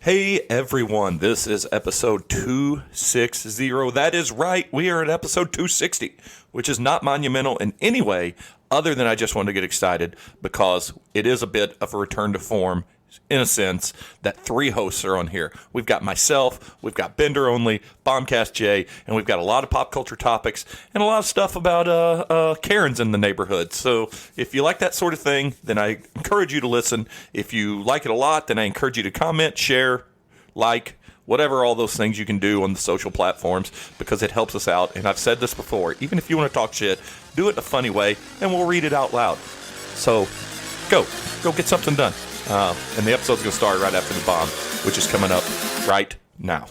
Hey everyone, this is episode 260. That is right, we are at episode 260, which is not monumental in any way other than I just wanted to get excited because it is a bit of a return to form in a sense that three hosts are on here. We've got myself, we've got Bender Only, Bombcast Jay, and we've got a lot of pop culture topics and a lot of stuff about Karens in the neighborhood. So if you like that sort of thing, then I encourage you to listen. If you like it a lot, then I encourage you to comment, share, like, whatever all those things you can do on the social platforms because it helps us out. And I've said this before, even if you want to talk shit, do it in a funny way and we'll read it out loud. So go get something done. And the episode's going to start right after the bomb, which is coming up right now.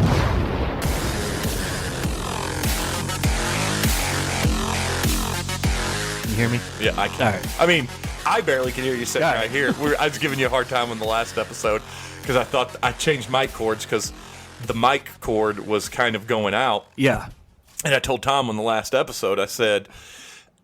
Can you hear me? Yeah, I can. Right. I mean, I barely can hear you sitting right here. I was giving you a hard time on the last episode because I thought I changed mic cords because the mic cord was kind of going out. Yeah. And I told Tom on the last episode, I said,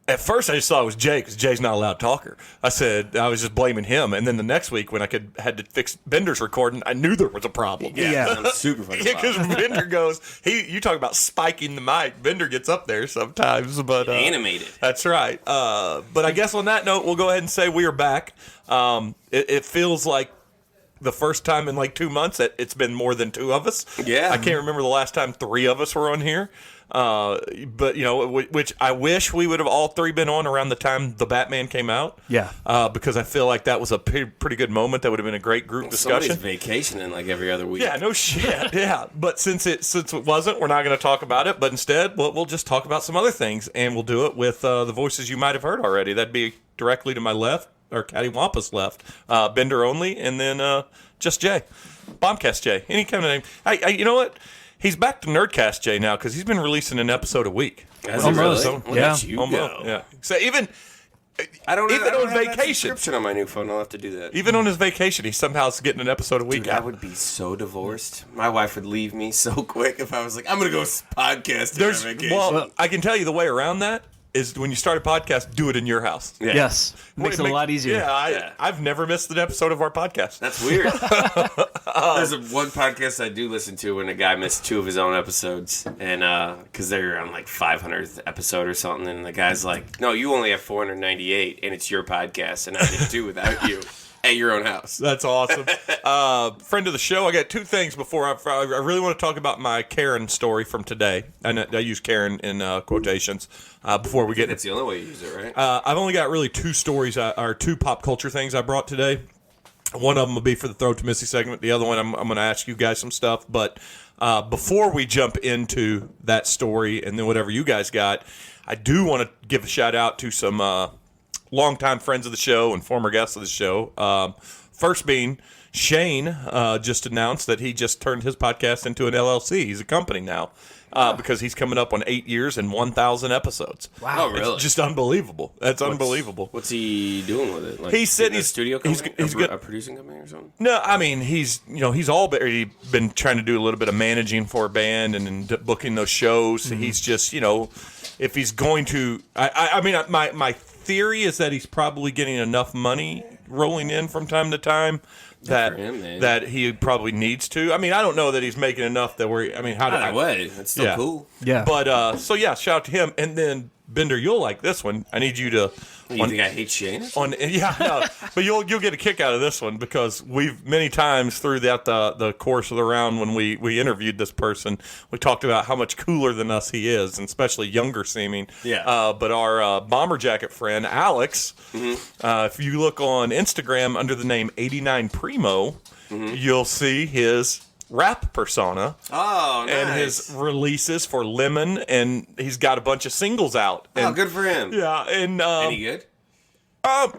at first I just thought it was Jay because Jay's not a loud talker. I said I was just blaming him. And then the next week when I had to fix Bender's recording, I knew there was a problem. Yeah. I'm super funny. Yeah, because Bender goes, you talk about spiking the mic. Bender gets up there sometimes, but animated. That's right. But I guess on that note, we'll go ahead and say we are back. It feels like the first time in like 2 months that it's been more than two of us. Yeah. I can't remember the last time three of us were on here. But, you know, which I wish we would have all three been on around the time the Batman came out. Yeah. Because I feel like that was a pretty good moment. That would have been a great group discussion. Somebody's vacationing like every other week. Yeah, no shit. Yeah. But since it wasn't, we're not going to talk about it. But instead, we'll just talk about some other things. And we'll do it with the voices you might have heard already. That'd be directly to my left, or Cattywampus left. Bender Only, and then just Jay. Bombcast Jay. Any kind of name. You know what? He's back to Nerdcast Jay now because he's been releasing an episode a week. Almost. So, Look at you go. Yeah. So even on vacation, that subscription on my new phone. I'll have to do that. Even on his vacation, he somehow is getting an episode a week. Dude, I would be so divorced. My wife would leave me so quick if I was like, I'm gonna go podcast on vacation. Well, I can tell you the way around that is when you start a podcast, do it in your house. Yeah. Yes. Makes it a lot easier. Yeah, I've never missed an episode of our podcast. That's weird. There's one podcast I do listen to when a guy missed two of his own episodes, and because they're on like 500th episode or something, and the guy's like, "No, you only have 498, and it's your podcast, and I did two without you." At your own house. That's awesome. Friend of the show, I got two things before I really want to talk about my Karen story from today. I use Karen in quotations before we get... That's the only way you use it, right? I've only got really two stories, or two pop culture things I brought today. One of them will be for the Throw to Missy segment. The other one, I'm going to ask you guys some stuff. But before we jump into that story and then whatever you guys got, I do want to give a shout out to some... longtime friends of the show and former guests of the show. First being Shane just announced that he just turned his podcast into an LLC. He's a company now because he's coming up on 8 years and 1,000 episodes. Wow, really? It's just unbelievable. That's unbelievable. What's he doing with it? Like, he said he's a studio company, he's a producing company or something. No, I mean he's already been trying to do a little bit of managing for a band and booking those shows. Mm-hmm. He's just if he's going to, I mean my theory is that he's probably getting enough money rolling in from time to time that he probably needs to. I mean, I don't know that he's making enough that we're. I mean, how do I? Way, that's still cool. Yeah. But so yeah, shout out to him. And then Bender, you'll like this one. I need you to. You think I hate Shane? But you'll get a kick out of this one because we've many times through the course of the round when we interviewed this person, we talked about how much cooler than us he is, and especially younger seeming. Yeah. But our bomber jacket friend Alex, if you look on Instagram under the name 89 Primo, you'll see his rap persona. Oh, nice. And his releases for Lemon, and he's got a bunch of singles out. And, good for him. Yeah, and any good? I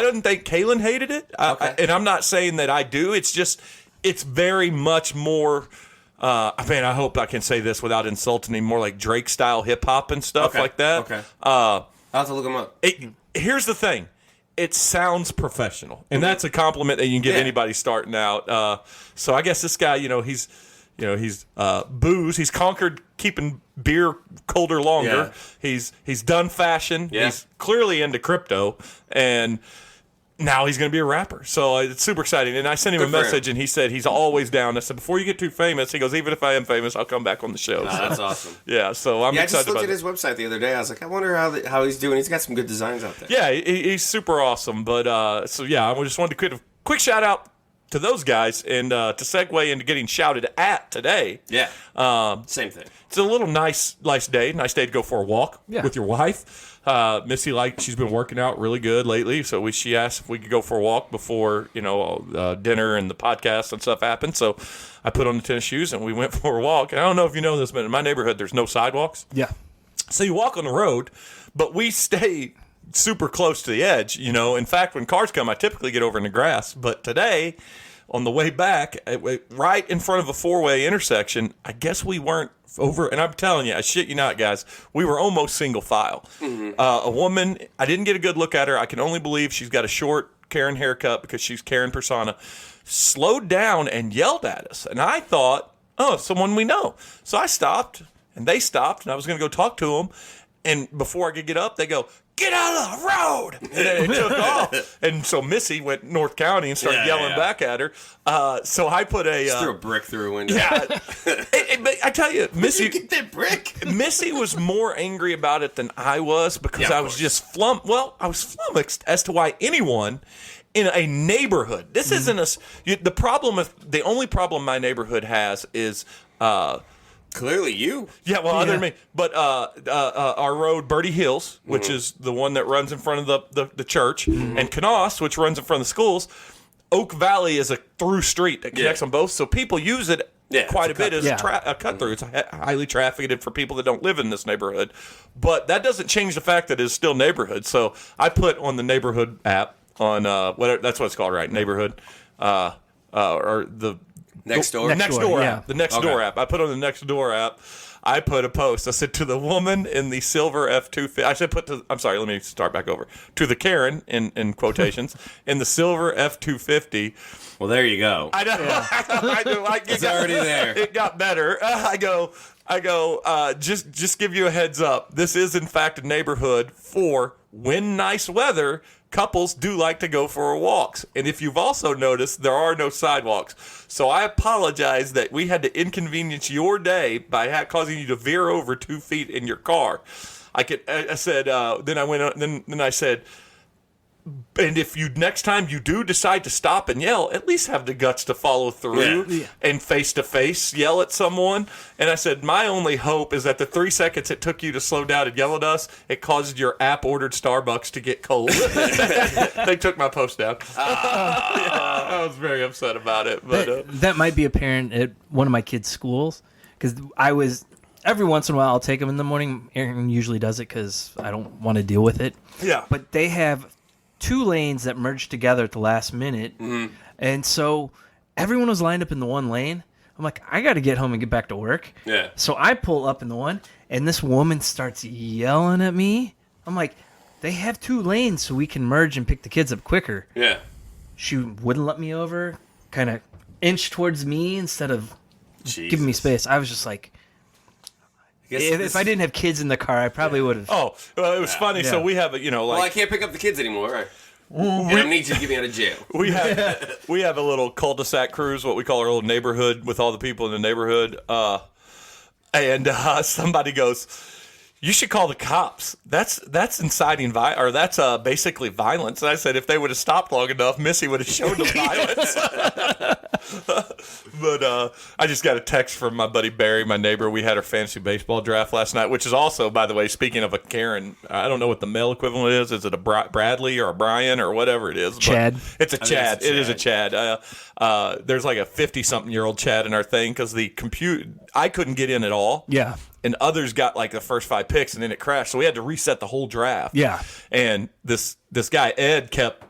didn't think Kalen hated it, and I'm not saying that I do. It's just it's very much more. I hope I can say this without insulting him. More like Drake style hip hop and stuff like that. Okay. I'll have to look him up. Here's the thing. It sounds professional, and that's a compliment that you can give anybody starting out. So I guess this guy, he's booze. He's conquered keeping beer colder longer. Yeah. He's done fashion. Yeah. He's clearly into crypto, and now he's going to be a rapper. So it's super exciting. And I sent him a message, and he said he's always down. I said, before you get too famous, he goes, even if I am famous, I'll come back on the show. That's awesome. Yeah, so I'm excited about it. I just looked at his website the other day. I was like, I wonder how he's doing. He's got some good designs out there. Yeah, he's super awesome. But, so yeah, I just wanted to give a quick shout out to those guys, and to segue into getting shouted at today. Yeah, same thing. It's a little nice day to go for a walk with your wife. Missy, she's been working out really good lately, so she asked if we could go for a walk before dinner and the podcast and stuff happened. So I put on the tennis shoes and we went for a walk. And I don't know if you know this, but in my neighborhood there's no sidewalks. Yeah, so you walk on the road, but we stay super close to the edge. In fact, when cars come, I typically get over in the grass. But today, on the way back, right in front of a four-way intersection, I guess we weren't over, and I'm telling you, I shit you not, guys, we were almost single file. Mm-hmm. A woman, I didn't get a good look at her. I can only believe she's got a short Karen haircut because she's Karen persona, slowed down and yelled at us. And I thought, oh, someone we know. So I stopped, and they stopped, and I was going to go talk to them. And before I could get up, they go, get out of the road! And it took off. And so Missy went North County and started yelling back at her. So I put just threw a brick through a window. Yeah. I tell you, Missy... Get that brick? Missy was more angry about it than I was because I was just I was flummoxed as to why anyone in a neighborhood... This isn't the only problem my neighborhood has is... Clearly you. Yeah, well, other than me. But our road, Birdie Hills, which is the one that runs in front of the church, and Canós, which runs in front of the schools, Oak Valley is a through street that connects them both, so people use it quite a bit as a cut-through. It's highly trafficked for people that don't live in this neighborhood. But that doesn't change the fact that it's still neighborhood. So I put on the neighborhood app, on that's what it's called, right? Neighborhood, or the... Next door app. The Next Door app. I put on the Next Door app. I put a post. I said, to the woman in the silver F-250. I said, I'm sorry, let me start back over. To the Karen, in quotations, in the silver F-250. Well, there you go. I know. Yeah. I know. It's already there. It got better. I go, just give you a heads up. This is, in fact, a neighborhood for when nice weather, couples do like to go for walks. And if you've also noticed, there are no sidewalks. So I apologize that we had to inconvenience your day by causing you to veer over 2 feet in your car. I said, then I went on, then I said, and if next time you do decide to stop and yell, at least have the guts to follow through and face-to-face yell at someone. And I said, my only hope is that the 3 seconds it took you to slow down and yell at us, it caused your app-ordered Starbucks to get cold. They took my post down. I was very upset about it. But that might be apparent at one of my kids' schools, because every once in a while I'll take them in the morning. Aaron usually does it because I don't want to deal with it. Yeah. But they have 2 lanes that merged together at the last minute. Mm-hmm. And so everyone was lined up in the one lane. I'm like, I got to get home and get back to work. Yeah. So I pull up in the one, and this woman starts yelling at me. I'm like, they have 2 lanes so we can merge and pick the kids up quicker. Yeah. She wouldn't let me over, kind of inched towards me instead of giving me space. I was just like, if I didn't have kids in the car, I probably would have. Oh, well, it was funny. Yeah. So we have well, I can't pick up the kids anymore. Right? I need you to get me out of jail. We have a little cul-de-sac cruise, what we call our little neighborhood, with all the people in the neighborhood. And somebody goes, you should call the cops. That's inciting violence, or that's basically violence. And I said, if they would have stopped long enough, Missy would have shown them violence. But I just got a text from my buddy Barry, my neighbor. We had our fantasy baseball draft last night, which is also, by the way, speaking of a Karen, I don't know what the male equivalent is. Is it a Bradley or a Brian or whatever it is? Chad. It's a Chad. It is a Chad. There's like a 50-something-year-old Chad in our thing because I couldn't get in at all. Yeah. And others got like the first 5 picks, and then it crashed. So we had to reset the whole draft. Yeah. And this guy, Ed, kept,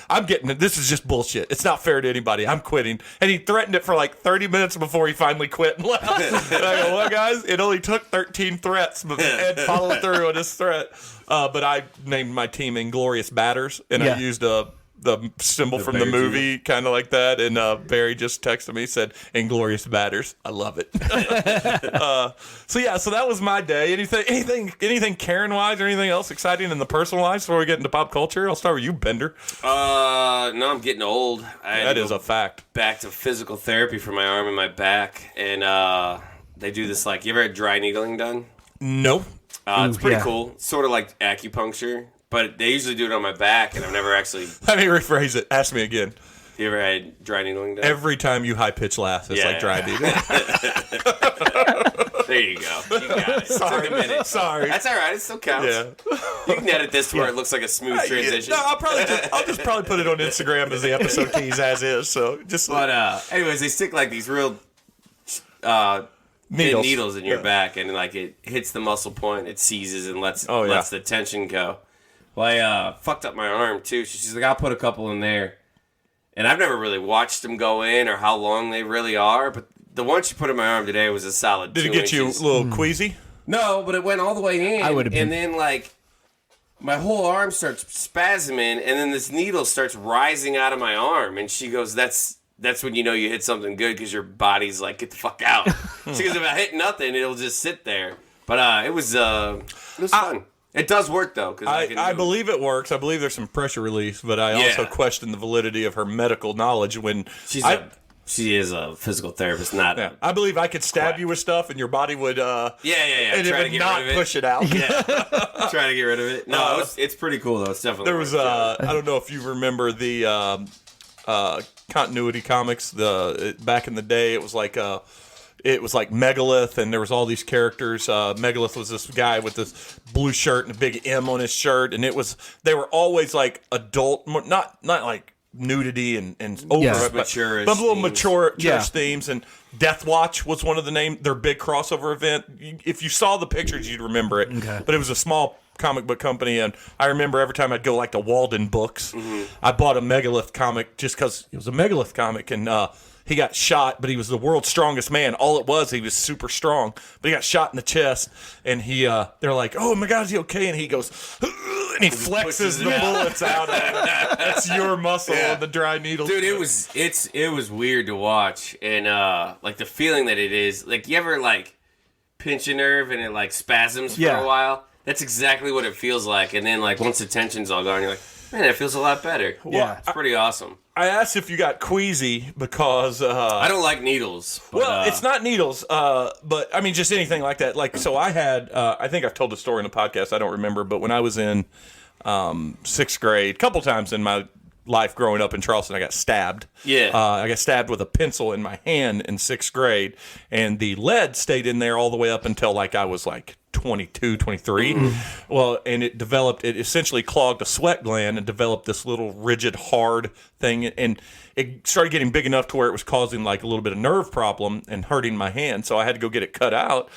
I'm getting it. This is just bullshit. It's not fair to anybody. I'm quitting. And he threatened it for like 30 minutes before he finally quit and left. And I go, well, guys, it only took 13 threats, but Ed followed through on his threat. But I named my team Inglorious Batters, and I used a symbol from the movie, kind of like that. And Barry just texted me, said, "Inglorious Batters." I love it. So that was my day. Anything Karen wise or anything else exciting in the personal life before we get into pop culture? I'll start with you, Bender. No, I'm getting old. That is a fact. Back to physical therapy for my arm and my back, and they do this you ever had dry needling done? No. It's pretty cool. Sort of like acupuncture, but they usually do it on my back, and I've never actually. Let me rephrase it. Ask me again. You ever had dry needling done? Every time you high pitch laugh, it's like dry needling. There you go. You got it. Sorry. Took a minute. Sorry. That's all right. It still counts. Yeah. You can edit this to where it looks like a smooth transition. No, I'll just probably put it on Instagram as the episode tease as is. So just. But anyways, they stick these real needles in your back, and it hits the muscle point, it seizes and lets the tension go. Well, I fucked up my arm too. She's like, I'll put a couple in there, and I've never really watched them go in or how long they really are. But the one she put in my arm today was a solid. Did 2 it get inches. you a little queasy? No, but it went all the way in. I would have been. And then my whole arm starts spasming, and then this needle starts rising out of my arm, and she goes, That's when you know you hit something good because your body's like, get the fuck out. She goes, if I hit nothing, it'll just sit there. But it was fun. It does work, though. Cause I believe it works. I believe there's some pressure release, but I also question the validity of her medical knowledge when... She is a physical therapist, not... Yeah. I believe I could stab you with stuff and your body would... And it would not push it out. Yeah. Try to get rid of it. No, it's pretty cool, though. It's definitely... There was... I don't know if you remember the... continuity comics. Back in the day, it was like Megalith, and there was all these characters. Megalith was this guy with this blue shirt and a big M on his shirt, and they were always like adult, not like nudity and over, but a little mature themes. And Death Watch was one of their big crossover event. If you saw the pictures, you'd remember it. Okay. But it was a small comic book company, and I remember every time I'd go to Walden Books, I bought a Megalith comic just because it was a Megalith comic, and he got shot, but he was the world's strongest man. All it was, he was super strong, but he got shot in the chest, and they're like, "Oh my God, is he okay?" And he goes, and he flexes the bullets out. That's your muscle on the dry needle. Dude, it was weird to watch, and the feeling that it is, you ever pinch a nerve and it spasms for a while. That's exactly what it feels like. And then, once the tension's all gone, you're like, man, it feels a lot better. Yeah. It's pretty awesome. I asked if you got queasy because... I don't like needles. But, it's not needles, but, I mean, just anything like that. So I had... I think I've told the story in the podcast. I don't remember. But when I was in 6th grade, a couple times in my life growing up in Charleston, I got stabbed. Yeah. I got stabbed with a pencil in my hand in 6th grade. And the lead stayed in there all the way up until, I was 22, 23. Well, and it essentially clogged a sweat gland and developed this little rigid, hard thing. And it started getting big enough to where it was causing a little bit of nerve problem and hurting my hand. So I had to go get it cut out.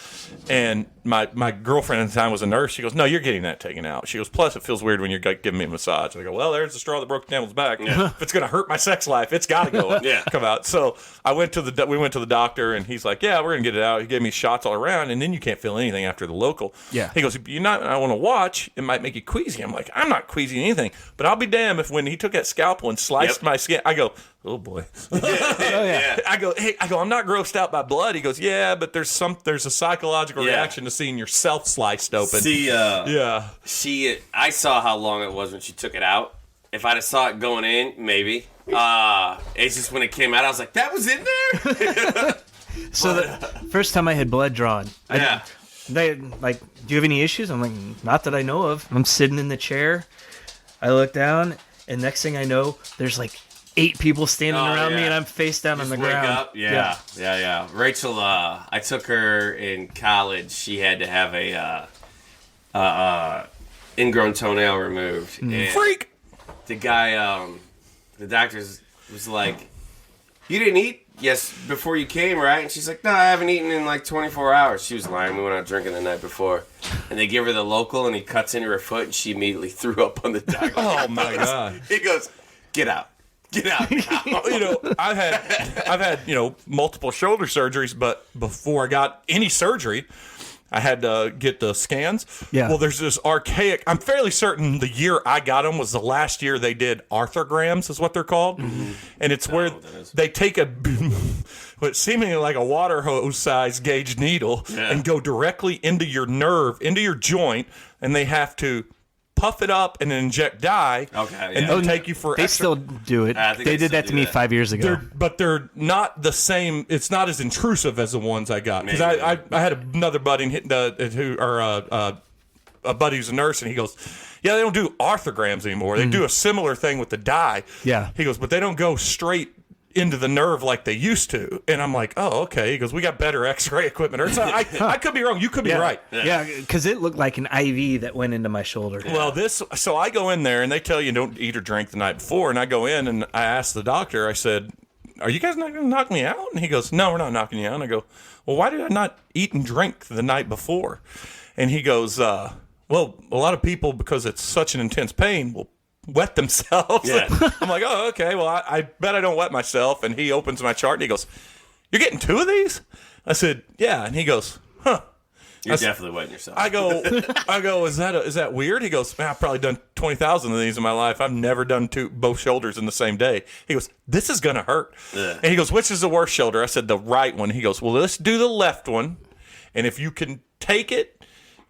And my girlfriend at the time was a nurse. She goes, "No, you're getting that taken out." She goes, "Plus it feels weird when you're giving me a massage." I go, "Well, there's the straw that broke the camel's back. Yeah. If it's going to hurt my sex life, it's got to go come out." So we went to the doctor, and he's like, "Yeah, we're going to get it out." He gave me shots all around, and then you can't feel anything after the local. Yeah. He goes, I want to watch. It might make you queasy. I'm like, I'm not queasy anything. But I'll be damned if when he took that scalpel and sliced my skin, I go, "Oh boy." I go, "I'm not grossed out by blood." He goes, "Yeah, but there's a psychological reaction to seeing yourself sliced open." I saw how long it was when she took it out. If I'd have saw it going in, maybe. It's just when it came out, I was like, that was in there? So the first time I had blood drawn, they do you have any issues? I'm like, not that I know of. I'm sitting in the chair. I look down, and next thing I know, there's 8 people standing around me, and I'm face down on the ground. Up. Yeah. Rachel, I took her in college. She had to have a ingrown toenail removed. And freak! The guy, the doctor was like, "You didn't eat before you came, right?" And she's like, "No, I haven't eaten in 24 hours. She was lying. We went out drinking the night before. And they give her the local, and he cuts into her foot, and she immediately threw up on the doctor. Oh, my God. He goes, "Get out. Get out now." I've had multiple shoulder surgeries, but before I got any surgery, I had to get the scans. Yeah. Well, there's this archaic. I'm fairly certain the year I got them was the last year they did arthrograms, is what they're called, and it's where they take a what seemingly like a water hose size gauge needle and go directly into your nerve, into your joint, and they have to puff it up and then inject dye, and then take you for They extra. still do it. They did that to me 5 years ago. But they're not the same. It's not as intrusive as the ones I got. Because I had another buddy a buddy who's a nurse, and he goes, "Yeah, they don't do arthrograms anymore. They do a similar thing with the dye." Yeah. He goes, "But they don't go straight into the nerve like they used to." And I'm like, "Oh, okay." He goes, "We got better X-ray equipment." Or I could be wrong. You could be right. Yeah, because it looked like an IV that went into my shoulder. Well, so I go in there and they tell you don't eat or drink the night before, and I go in and I asked the doctor, I said, "Are you guys not going to knock me out?" And he goes, "No, we're not knocking you out." And I go, "Well, why did I not eat and drink the night before?" And he goes, "Well, a lot of people, because it's such an intense pain, will wet themselves." Yeah. I'm like, "Oh, okay. Well, I bet I don't wet myself." And he opens my chart and he goes, "You're getting 2 of these?" I said, "Yeah." And he goes, "Huh." You're definitely wetting yourself. I go, is that weird? He goes, "Man, I've probably done 20,000 of these in my life. I've never done both shoulders in the same day." He goes, "This is gonna hurt." And he goes, "Which is the worst shoulder?" I said, "The right one." He goes, "Well, let's do the left one, and if you can take it,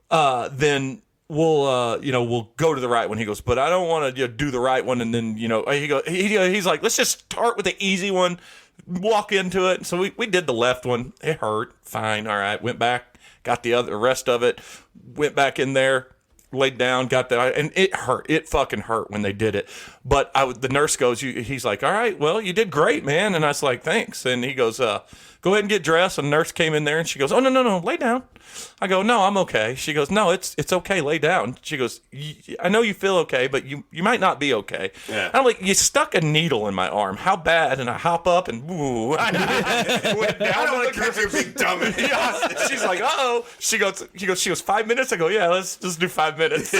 then we'll go to the right one." He goes, "But I don't want to do the right one, and then he's like, let's just start with the easy one, walk into it." So we did the left one. It hurt. Fine. All right. Went back, got the rest of it, went back in there, laid down, got that, and it hurt. It fucking hurt when they did it. But the nurse goes, he's like, "All right, well, you did great, man." And I was like, "Thanks." And he goes, "Go ahead and get dressed." And the nurse came in there and she goes, "Oh, no, lay down." I go, "No, I'm okay." She goes, "No, it's okay, lay down." She goes, "I know you feel okay, but you might not be okay." Yeah. I'm like, "You stuck a needle in my arm. How bad?" And I hop up and went down. I don't want to catch your big dummy. Yeah. She's like, "Uh-oh." She goes, 5 minutes? I go, "Yeah, let's just do 5 minutes."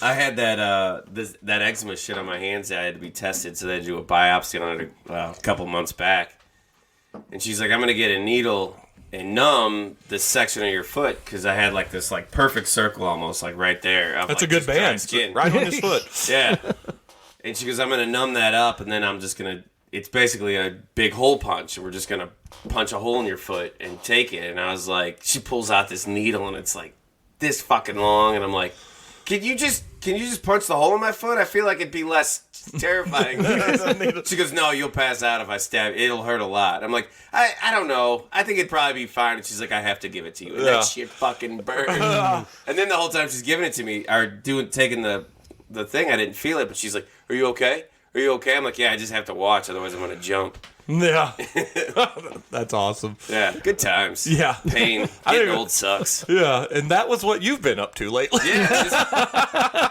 I had that eczema shit on my hands that I had to be tested, so they had to do a biopsy on it a couple months back. And she's like, "I'm going to get a needle and numb this section of your foot," because I had like this like perfect circle almost like right there. That's a good band. Skin. Right on his foot. Yeah. And she goes, "I'm going to numb that up, and then I'm just going to, it's basically a big hole punch, and we're just going to punch a hole in your foot and take it." And I was like, she pulls out this needle, and it's like this fucking long, and I'm like, Can you just punch the hole in my foot? I feel like it'd be less terrifying." She goes, "No, you'll pass out if I stab. It'll hurt a lot." I'm like, I don't know. I think it'd probably be fine. And she's like, "I have to give it to you." And that shit fucking burned. And then the whole time she's giving it to me, or taking the thing, I didn't feel it, but she's like, "Are you okay? Are you okay?" I'm like, "Yeah, I just have to watch, otherwise I'm going to jump." Yeah. That's awesome. Yeah, good times. Yeah. Pain. Getting old sucks. Yeah, and that was what you've been up to lately. Yeah,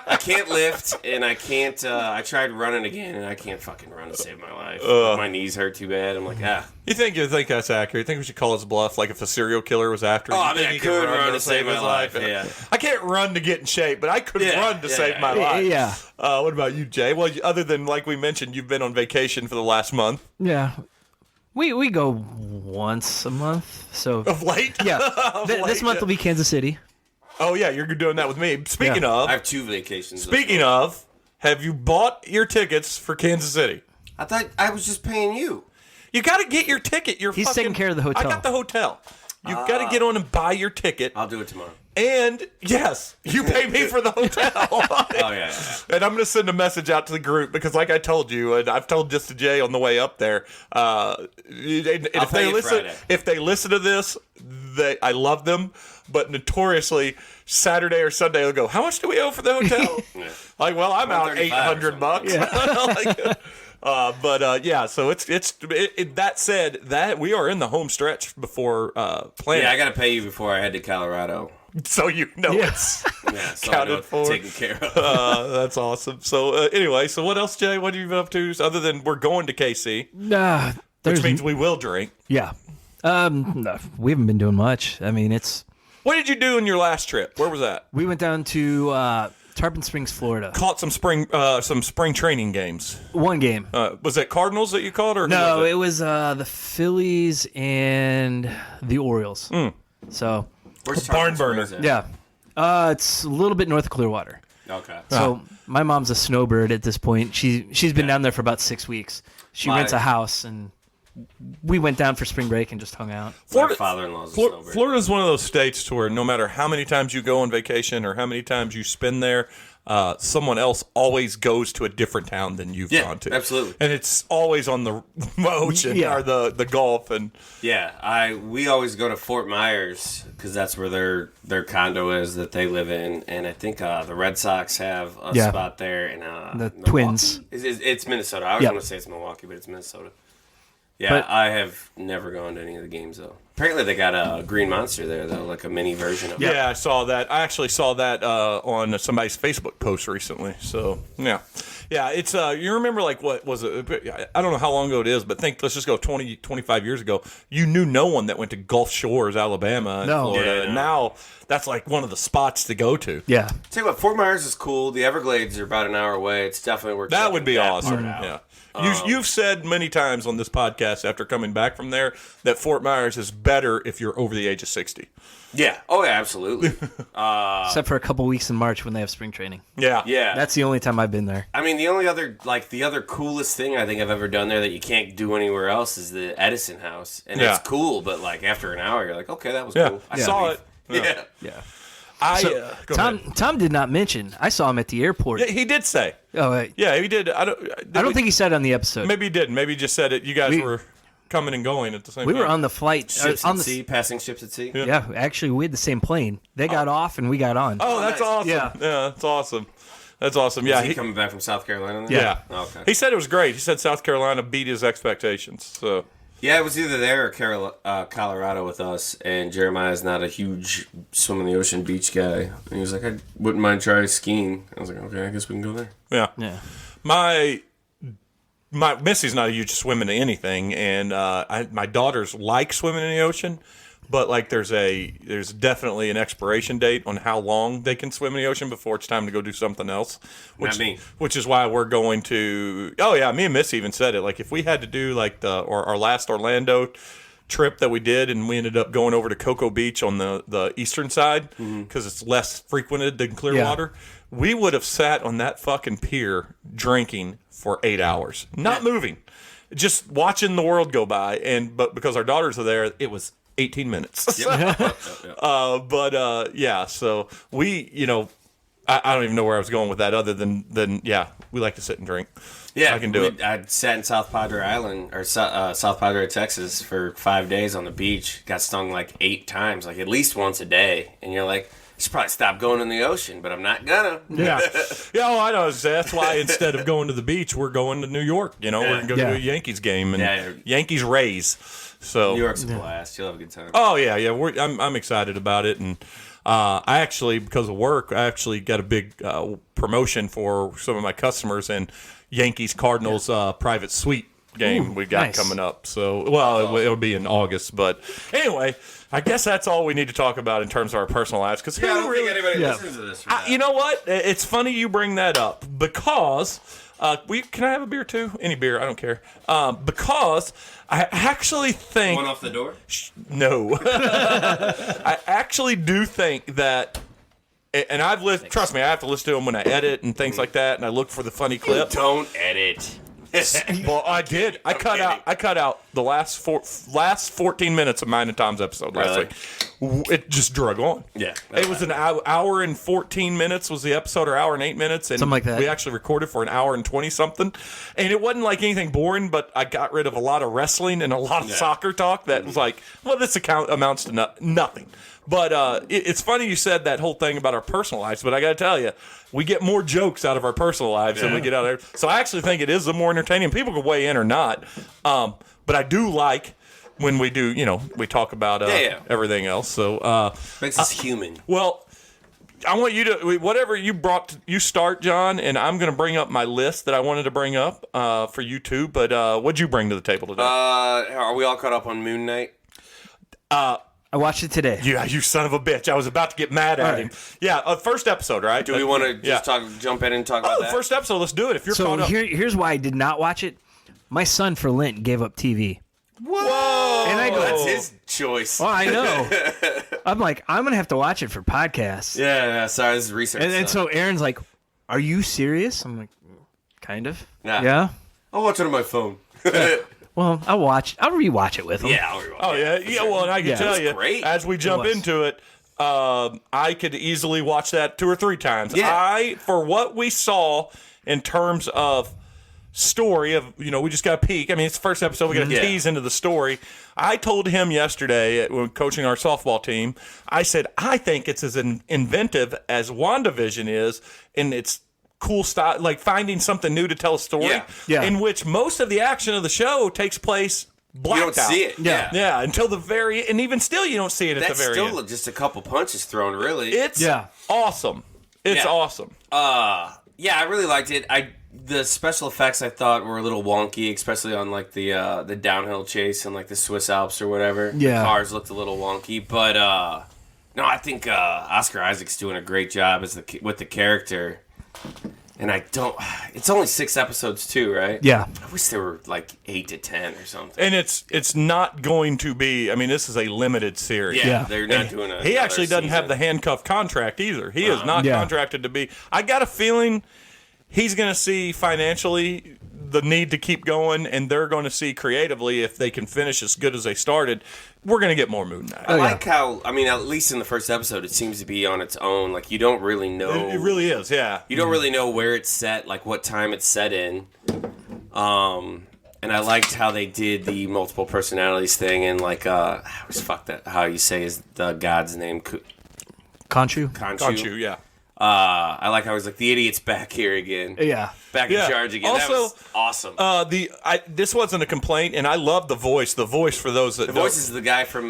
I can't lift, and I can't, I tried running again, and I can't fucking run to save my life. My knees hurt too bad. I'm like, You think that's accurate? You think we should call his bluff, like if a serial killer was after him? Oh, I mean, I could run to save my life. Yeah. I can't run to get in shape, but I could run to save my life. Yeah. What about you, Jay? Well, other than, like we mentioned, you've been on vacation for the last month. Yeah. We go once a month, so Of late? yeah. This month will be Kansas City. Oh, yeah, you're doing that with me. Speaking of, I have 2 vacations. Speaking of, have you bought your tickets for Kansas City? I thought I was just paying you. You got to get your ticket. He's taking care of the hotel. I got the hotel. You got to get on and buy your ticket. I'll do it tomorrow. And yes, you pay me for the hotel. Oh, yeah. And I'm going to send a message out to the group because, like I told you, and I've told this to Jay on the way up there. If they listen to this, I love them. But notoriously, Saturday or Sunday they'll go, "How much do we owe for the hotel?" Like, well, I'm out $800. Yeah. So it's that said, that we are in the home stretch before planning. Yeah, I got to pay you before I head to Colorado. So it's So counted for, taken care of. That's awesome. So anyway, so what else, Jay? What have you been up to other than we're going to KC, which means we will drink? Yeah. No, we haven't been doing much. I mean, What did you do in your last trip? Where was that? we went down to Tarpon Springs, Florida. Caught some spring training games. One game. Was it Cardinals that you caught, or No, it was the Phillies and the Orioles. So, Where's Barn Tarpon burner. Springs at? yeah, it's a little bit north of Clearwater. Okay. So my mom's a snowbird at this point. She's been down there for about 6 weeks. She rents a house, and we went down for spring break and just hung out. My father-in-law's a snowbird. Florida is one of those states to where no matter how many times you go on vacation or how many times you spend there, someone else always goes to a different town than you've gone to. Absolutely. And it's always on the ocean or the Gulf. And Yeah, we always go to Fort Myers because that's where their condo is that they live in, and I think the Red Sox have a spot there, and the Milwaukee? Twins. It's Minnesota. I was going to say it's Milwaukee, but it's Minnesota. Yeah, I have never gone to any of the games though. Apparently, they got a Green Monster there though, like a mini version of it. yeah, I saw that. I actually saw that on somebody's Facebook post recently. So yeah, it's you remember like what was it? I don't know how long ago it is, but let's just go 20, 25 years ago. You knew no one that went to Gulf Shores, Alabama, and Florida. Yeah, And now that's like one of the spots to go to. Yeah. Tell you what, Fort Myers is cool. The Everglades are about an hour away. It's definitely worth. That would be checking awesome. part out. Yeah. You've said many times on this podcast after coming back from there that Fort Myers is better if you're over the age of 60. Yeah. Oh yeah, absolutely. Except for a couple weeks in March when they have spring training. Yeah. Yeah. That's the only time I've been there. I mean, the other coolest thing I think I've ever done there that you can't do anywhere else is the Edison House, and it's cool. But like after an hour, you're like, okay, that was cool. I saw it. Yeah. Yeah. Go ahead. Tom did not mention. I saw him at the airport. Yeah, he did say. Oh, wait. Yeah, he did. I don't think he said it on the episode. Maybe he didn't. Maybe he just said it. You guys were coming and going at the same time. We were on the flight. Ships on at the sea, passing ships at sea. Yeah, actually, we had the same plane. They got off and we got on. Oh, that's nice. awesome. Yeah. That's awesome. That's awesome. Yeah, Is he coming back from South Carolina? Then? yeah. Oh, okay. He said it was great. He said South Carolina beat his expectations. So Yeah, it was either there or Colorado with us, and Jeremiah's not a huge swim in the ocean beach guy. And he was like, I wouldn't mind trying skiing. I was like, okay, I guess we can go there. yeah. Yeah. My Missy's not a huge swim into anything, and my daughters like swimming in the ocean, but like there's definitely an expiration date on how long they can swim in the ocean before it's time to go do something else. Not me. Which is why we're going to. Oh yeah, me and Missy even said it. Like if we had to do like our last Orlando trip that we did, and we ended up going over to Cocoa Beach on the eastern side because it's less frequented than Clearwater. We would have sat on that fucking pier drinking for 8 hours, not moving, just watching the world go by. But because our daughters are there, it was 18 minutes. Yeah, so we, I don't even know where I was going with that other than we like to sit and drink. Yeah, I can do it. I sat in South Padre Island, or South Padre, Texas for 5 days on the beach. Got stung like 8 times, like at least once a day. And you're like, I should probably stop going in the ocean, but I'm not gonna. Yeah. I know. That's why instead of going to the beach, we're going to New York. We're going to go to a Yankees game and Yankees Rays. So New York's a blast. You'll have a good time. Oh, yeah. I'm excited about it. And I actually, because of work, I actually got a big promotion for some of my customers and Yankees Cardinals private suite game we got coming up. So, it'll be in August. But anyway, I guess that's all we need to talk about in terms of our personal lives. Because I don't think anybody listens to this. You know what? It's funny you bring that up because can I have a beer too? Any beer, I don't care. Because I actually think one off the door. No, I actually do think that. And I've listened. Trust me, I have to listen to them when I edit and things like that, and I look for the funny clip. Don't edit. Well, I did. I cut out the last 14 minutes of mine and Tom's episode last week. It just drug on. Yeah, it was an hour and 14 minutes was the episode, or hour and 8 minutes, and something like that. We actually recorded for an hour and 20 something, and it wasn't like anything boring. But I got rid of a lot of wrestling and a lot of soccer talk that was like, well, this amounts to nothing. But it's funny you said that whole thing about our personal lives, but I got to tell you, we get more jokes out of our personal lives than we get out of there. So I actually think it is a more entertaining. People can weigh in or not. But I do like when we do, we talk about everything else. So makes us human. Well, I want you to, whatever you start, John, and I'm going to bring up my list that I wanted to bring up for you too. But what'd you bring to the table today? Are we all caught up on Moon Knight? I watched it today. Yeah, you son of a bitch. I was about to get mad at him. Yeah, first episode, right? Do we want to just jump in and talk about that? First episode, let's do it. If you're caught up. Here's why I did not watch it. My son for Lent gave up TV. Whoa! And I go, that's his choice. Well, I know. I'm like, I'm going to have to watch it for podcasts. Yeah, sorry, this is research. And so Aaron's like, are you serious? I'm like, kind of. Yeah. Yeah. I'll watch it on my phone. Well, I'll rewatch it with him. Yeah, I'll rewatch Oh, yeah. Well, and I can tell you, great. as we jump into it, I could easily watch that 2 or 3 times. Yeah. For what we saw in terms of story of, we just got a peek. I mean, it's the first episode. We got to tease into the story. I told him yesterday when coaching our softball team, I said, I think it's as inventive as WandaVision is in its cool style, like finding something new to tell a story in which most of the action of the show takes place blacked You don't out. see it. Yeah, until the very, and even still you don't see it at the very end. That's still just a couple punches thrown, really. It's awesome. It's awesome. Yeah, I really liked it. The special effects I thought were a little wonky, especially on like the downhill chase and like the Swiss Alps or whatever. Yeah. The cars looked a little wonky, but no, I think Oscar Isaac's doing a great job with the character. And it's only 6 episodes too, right? Yeah. I wish there were like 8 to 10 or something. And it's not going to be, I mean, this is a limited series. Yeah, they're not doing He actually doesn't have the handcuff contract either. He is not contracted to be. I got a feeling he's going to see financially the need to keep going, and they're going to see creatively if they can finish as good as they started. We're going to get more Moon Knight. I like how, I mean, at least in the first episode, it seems to be on its own. Like, you don't really know. It really is, yeah. You don't really know where it's set, like what time it's set in. And I liked how they did the multiple personalities thing, and like, I always fuck that, how you say the god's name. Khonshu? Khonshu, yeah. I like how he's like, the idiot's back here again. Yeah. Back in charge again. Also, that was awesome. This wasn't a complaint, and I love the voice. The voice for those that the voice is the guy from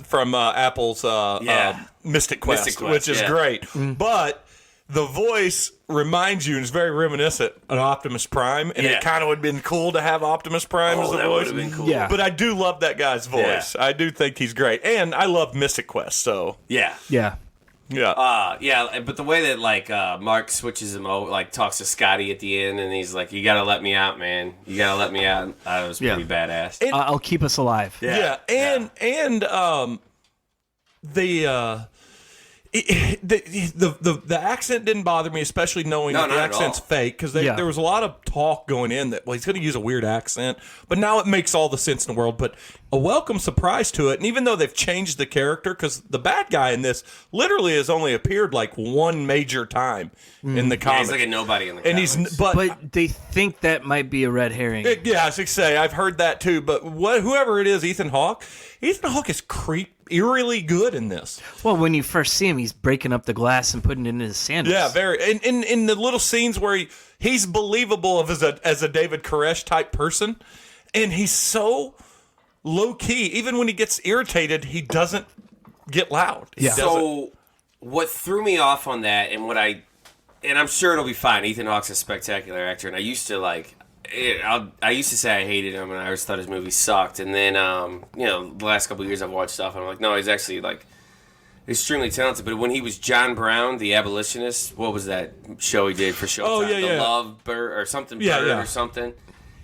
from Apple's Mystic Quest, which is great. But the voice reminds you, and it's very reminiscent of Optimus Prime, and it kind of would have been cool to have Optimus Prime as the that voice. would have been cool. Yeah. But I do love that guy's voice. I do think he's great, and I love Mystic Quest. So Yeah. But the way that like Mark switches him over, like talks to Scotty at the end, and he's like, "You gotta let me out, man. You gotta let me out." That was pretty badass. I'll keep us alive. The accent didn't bother me, especially knowing that the accent's fake, because there was a lot of talk going in that, well, he's going to use a weird accent, but now it makes all the sense in the world. But a welcome surprise to it, and even though they've changed the character, because the bad guy in this literally has only appeared like one major time in the comics. He's like a nobody in the comics. And but they think that might be a red herring. I was going to say, I've heard that too, but whoever it is, Ethan Hawke is eerily good in this. Well, when you first see him, he's breaking up the glass and putting it in his sandals. Yeah, very. In the little scenes where he's believable as a David Koresh type person, and he's so low key. Even when he gets irritated, he doesn't get loud. So what threw me off on that, and I'm sure it'll be fine. Ethan Hawke's a spectacular actor, and I used to say I hated him, and I always thought his movies sucked. And then, the last couple of years I've watched stuff, and I'm like, no, he's actually like extremely talented. But when he was John Brown, the abolitionist, what was that show he did for Showtime? The Love Bird or something, or something.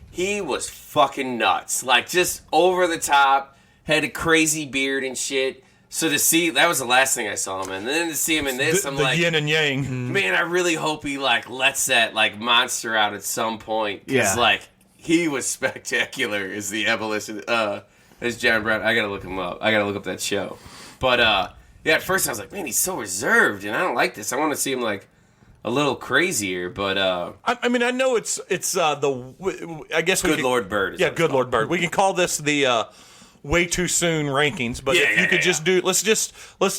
He was fucking nuts, like just over the top, had a crazy beard and shit. So to see, that was the last thing I saw him in. And then to see him in this, I'm like, yin and yang. Man, I really hope he like lets that like monster out at some point. Because like he was spectacular as the abolition, as John Brown. I gotta look him up. I gotta look up that show. But at first I was like, man, he's so reserved, and I don't like this. I want to see him like a little crazier. But I mean, I know it's I guess Good Lord Bird. Yeah, Good Lord Bird. We can call this the way too soon rankings, but if you could just do, let's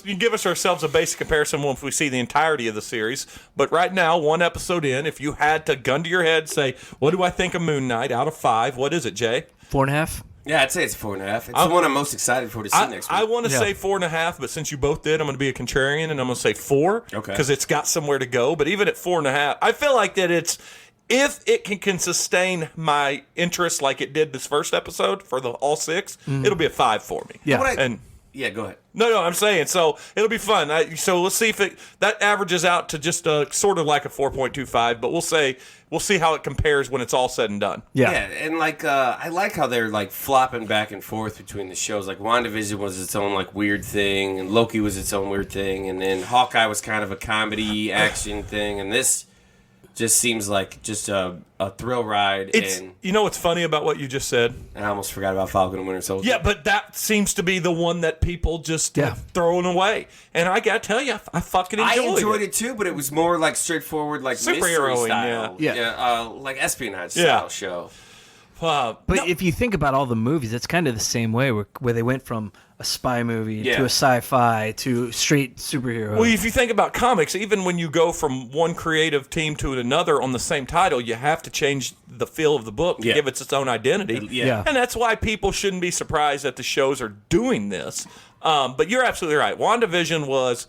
give ourselves a basic comparison if we see the entirety of the series. But right now, one episode in, if you had to gun to your head, say, what do I think of Moon Knight out of 5? What is it, Jay? 4.5. Yeah, I'd say it's 4.5. It's the one I'm most excited for to see next week. I want to say 4.5, but since you both did, I'm going to be a contrarian, and I'm going to say 4. Okay. Because it's got somewhere to go. But even at 4.5, I feel like that if it can sustain my interest like it did this first episode for all 6, it'll be a 5 for me. Yeah. Yeah, go ahead. No, I'm saying, so it'll be fun. So let's see if that averages out to just sort of like a 4.25, but we'll see how it compares when it's all said and done. Yeah. And like I like how they're like flopping back and forth between the shows. Like WandaVision was its own like weird thing, and Loki was its own weird thing, and then Hawkeye was kind of a comedy action thing, and this just seems like just a thrill ride. And You know what's funny about what you just said? I almost forgot about Falcon and Winter Soldier. Yeah, but that seems to be the one that people just throwing away. And I gotta tell you, I fucking enjoyed it too, but it was more like straightforward, like Superhero-ing, mystery style. Yeah. Like espionage style show. But if you think about all the movies, it's kind of the same way, where they went from a spy movie to a sci-fi to straight superhero. Well, if you think about comics, even when you go from one creative team to another on the same title, you have to change the feel of the book to give it its own identity. Yeah. And that's why people shouldn't be surprised that the shows are doing this. But you're absolutely right. WandaVision was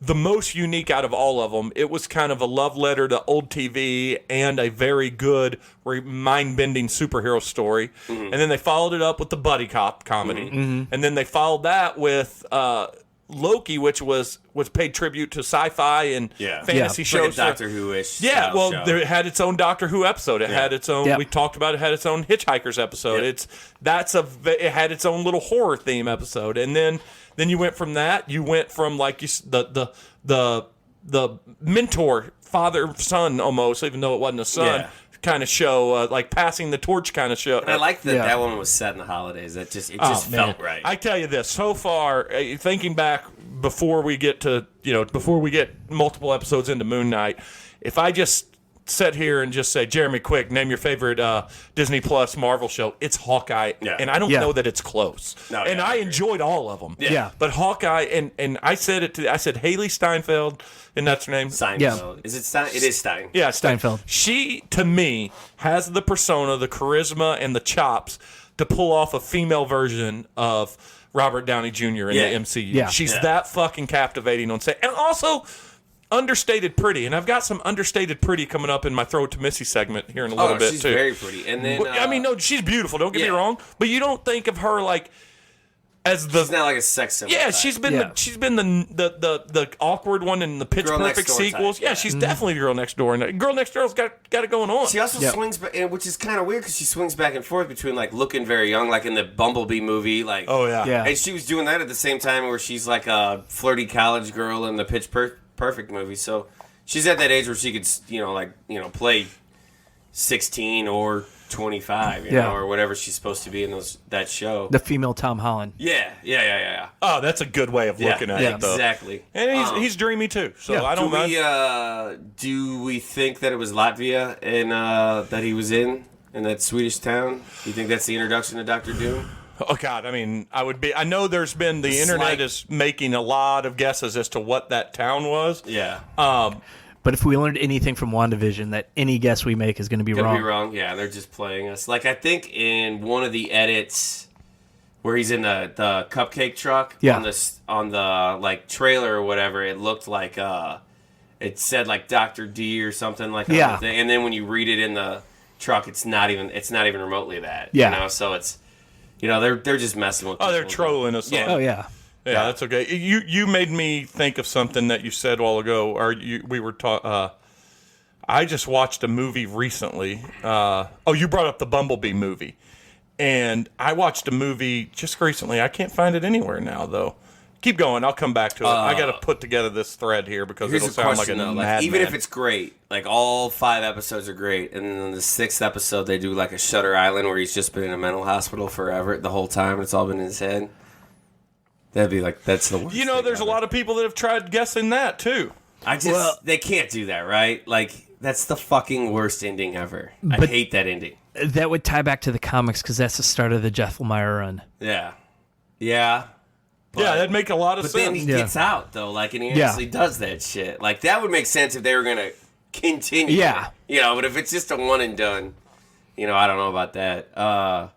the most unique out of all of them. It was kind of a love letter to old TV and a very good, mind-bending superhero story. Mm-hmm. And then they followed it up with the buddy cop comedy. Mm-hmm. And then they followed that with Loki, which was paid tribute to sci-fi and fantasy shows. Like a Doctor Who-ish. Yeah, well, show. it had its own Doctor Who episode. It had its own. We talked about it. Had its own Hitchhikers episode. It had its own little horror theme episode. And then you went from that. You went from like the mentor father son almost, even though it wasn't a son. Yeah. Kind of show, like passing the torch kind of show. And I like that that one was set in the holidays. It just felt right. I tell you this, so far, thinking back before we get multiple episodes into Moon Knight, if I just sit here and just say, Jeremy, quick, name your favorite Disney Plus Marvel show, it's Hawkeye. Yeah. And I don't know that it's close. No, and I enjoyed all of them. Yeah. But Hawkeye, and I said I said Haley Steinfeld, and that's her name? Steinfeld. Yeah. Is it Stein? It is Stein. Yeah, Steinfeld. She, to me, has the persona, the charisma, and the chops to pull off a female version of Robert Downey Jr. in the MCU. Yeah. She's that fucking captivating on set. And also understated pretty, and I've got some understated pretty coming up in my Throw It to Missy segment here in a little bit she's too. Very pretty, and then I mean, no, she's beautiful. Don't get me wrong, but you don't think of her like as the. She's not like a sex symbol. Yeah, she's been the awkward one in the Pitch Perfect sequels. Type, she's definitely the girl next door, and Girl Next Door's got it going on. She also swings, which is kind of weird because she swings back and forth between like looking very young, like in the Bumblebee movie, like and she was doing that at the same time where she's like a flirty college girl in the Pitch Perfect movie, so she's at that age where she could, play 16 or 25, you know, or whatever she's supposed to be in that show. The female Tom Holland. Yeah. Oh, that's a good way of looking at it, though. Exactly. And he's dreamy too, so I don't mind. Do we think that it was Latvia and that he was in that Swedish town? Do you think that's the introduction to Doctor Doom? Oh God! I mean, I know there's been the internet is making a lot of guesses as to what that town was. Yeah. But if we learned anything from WandaVision, that any guess we make is going to be wrong. Gonna be wrong. Yeah, they're just playing us. Like I think in one of the edits where he's in the cupcake truck on the like trailer or whatever, it looked like it said like Dr. D or something like that. And then when you read it in the truck, it's not even remotely that. Yeah. You know, so it's. They're just messing with. Oh, they're trolling us. Yeah. Oh yeah. Yeah, that's okay. You made me think of something that you said a while ago. We were talking. I just watched a movie recently. You brought up the Bumblebee movie, and I watched a movie just recently. I can't find it anywhere now, though. Keep going. I'll come back to it. I got to put together this thread here because it'll sound like a madman. Even if it's great, like all 5 episodes are great, and then the 6th episode they do like a Shutter Island where he's just been in a mental hospital forever the whole time, and it's all been in his head. That'd be like that's the worst. There's a lot of people that have tried guessing that too. They can't do that, right? Like that's the fucking worst ending ever. I hate that ending. That would tie back to the comics because that's the start of the Jeff Lemire run. Yeah. That'd make a lot of sense. But then he gets out, though, and he actually does that shit. Like, that would make sense if they were going to continue. Yeah. But if it's just a one and done, I don't know about that.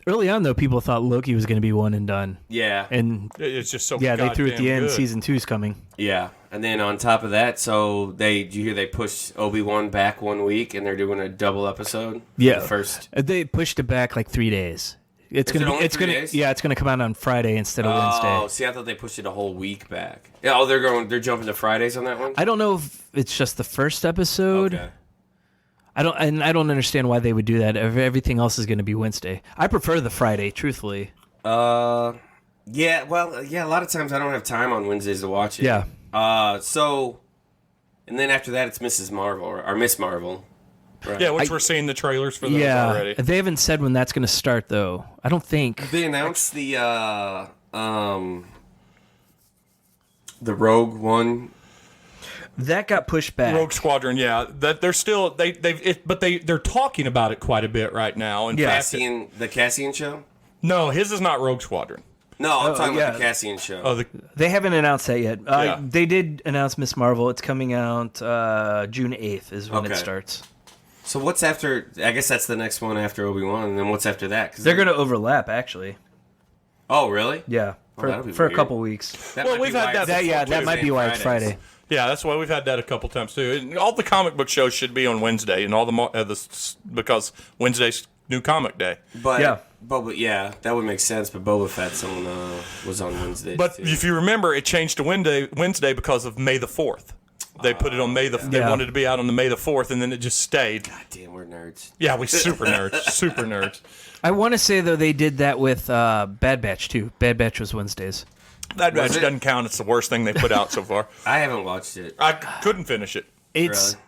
Early on, though, people thought Loki was going to be one and done. Yeah. And it's just so they threw at the end, good. season 2's coming. Yeah. And then on top of that, did you hear they pushed Obi-Wan back 1 week and they're doing a double episode? Yeah. The first. They pushed it back like 3 days. It's Is it only it's 3 gonna days? yeah, it's gonna come out on Friday instead of Oh, Wednesday. see, I thought they pushed it a whole week back. Yeah, oh, they're jumping to Fridays on that one? I don't know if it's just the first episode. Okay. I don't understand why they would do that. Everything else is going to be Wednesday. I prefer the Friday, truthfully. Yeah, well, yeah, a lot of times I don't have time on Wednesdays to watch it. Yeah. And then after that, it's Mrs. Marvel, or Miss Marvel. Right. Yeah, which we're seeing the trailers for those Yeah, already. they haven't said when that's going to start, though. I don't think. They announced the Rogue One. That got pushed back. Rogue Squadron, yeah, that they're still they're talking about it quite a bit right now. In fact, The Cassian show? no, his is not Rogue Squadron. No, I'm talking yeah. about the Cassian show. Oh, They haven't announced that yet. Yeah. They did announce Miss Marvel. It's coming out June 8th is when it Okay. starts. So what's after? I guess that's the next one after Obi-Wan, and then what's after that? 'Cause They're going to overlap, actually. Oh, really? Yeah, that'll be for a weird. couple weeks. That Well, might be we've had why that it's- before, That too. might be why it's Friday. yeah, that's why we've had that a couple times too. And all the comic book shows should be on Wednesday, and all because Wednesday's new comic day. But Yeah. yeah, that would make sense. But Boba Fett's was on Wednesday. But too. if you remember, it changed to Wednesday because of May the 4th. They put it on May the. They Yeah. wanted to be out on the May the 4th, and then it just stayed. God damn, we're nerds. Yeah, we super nerds, super nerds. I want to say, though, they did that with Bad Batch, too. Bad Batch was Wednesdays. That Was it? doesn't count. It's the worst thing they put out so far. I haven't watched it. I couldn't finish it. It's Really?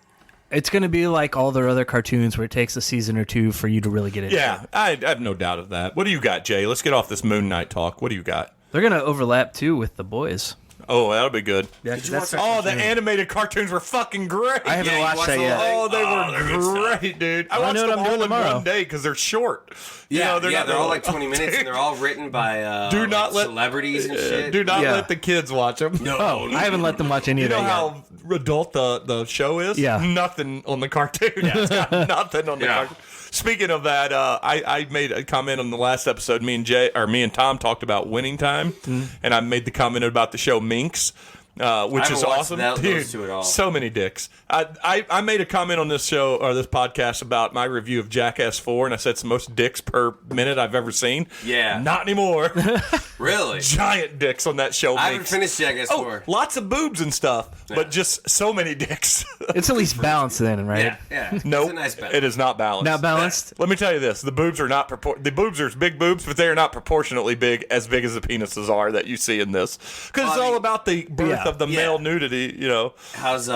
it's going to be like all their other cartoons where it takes a season or two for you to really get into it. Yeah, I have no doubt of that. What do you got, Jay? Let's get off this Moon Knight talk. What do you got? They're going to overlap, too, with The Boys. Oh, that'll be good. Yeah, Did you watch that? Oh, the animated cartoons were fucking great. I haven't Yeah, you watched watched that the yet. whole thing? Oh, they they're good were stuff. great, dude. I I watched know what them I'm all doing in tomorrow. one day because they're short. Yeah, They're they're all like 20 minutes, and they're all written by Do not like let- celebrities and shit. Do not Yeah. let the kids watch them. No, Oh, I haven't let them watch any You of know that yet. how adult the show is? Yeah. Nothing on the cartoon. It's got nothing on the Yeah. cartoon. Speaking of that, I made a comment on the last episode. Me and Tom talked about Winning Time, and I made the comment about the show Minx. Which haven't is watched awesome, those dude. two at all. So many dicks. I made a comment on this show or this podcast about my review of Jackass 4, and I said it's the most dicks per minute I've ever seen. Yeah. Not anymore. Really? Giant dicks on that show. I haven't Minx. finished Jackass 4. Lots of boobs and stuff, but just so many dicks. It's at least balanced then, right? Yeah, yeah. Nope, It's a nice balance. it is not balanced. Not balanced? Let me tell you this: the boobs are not the boobs are big boobs, but they are not proportionately big as the penises are that you see in this. Because it's all about the birth Yeah. of the male nudity. You know, How's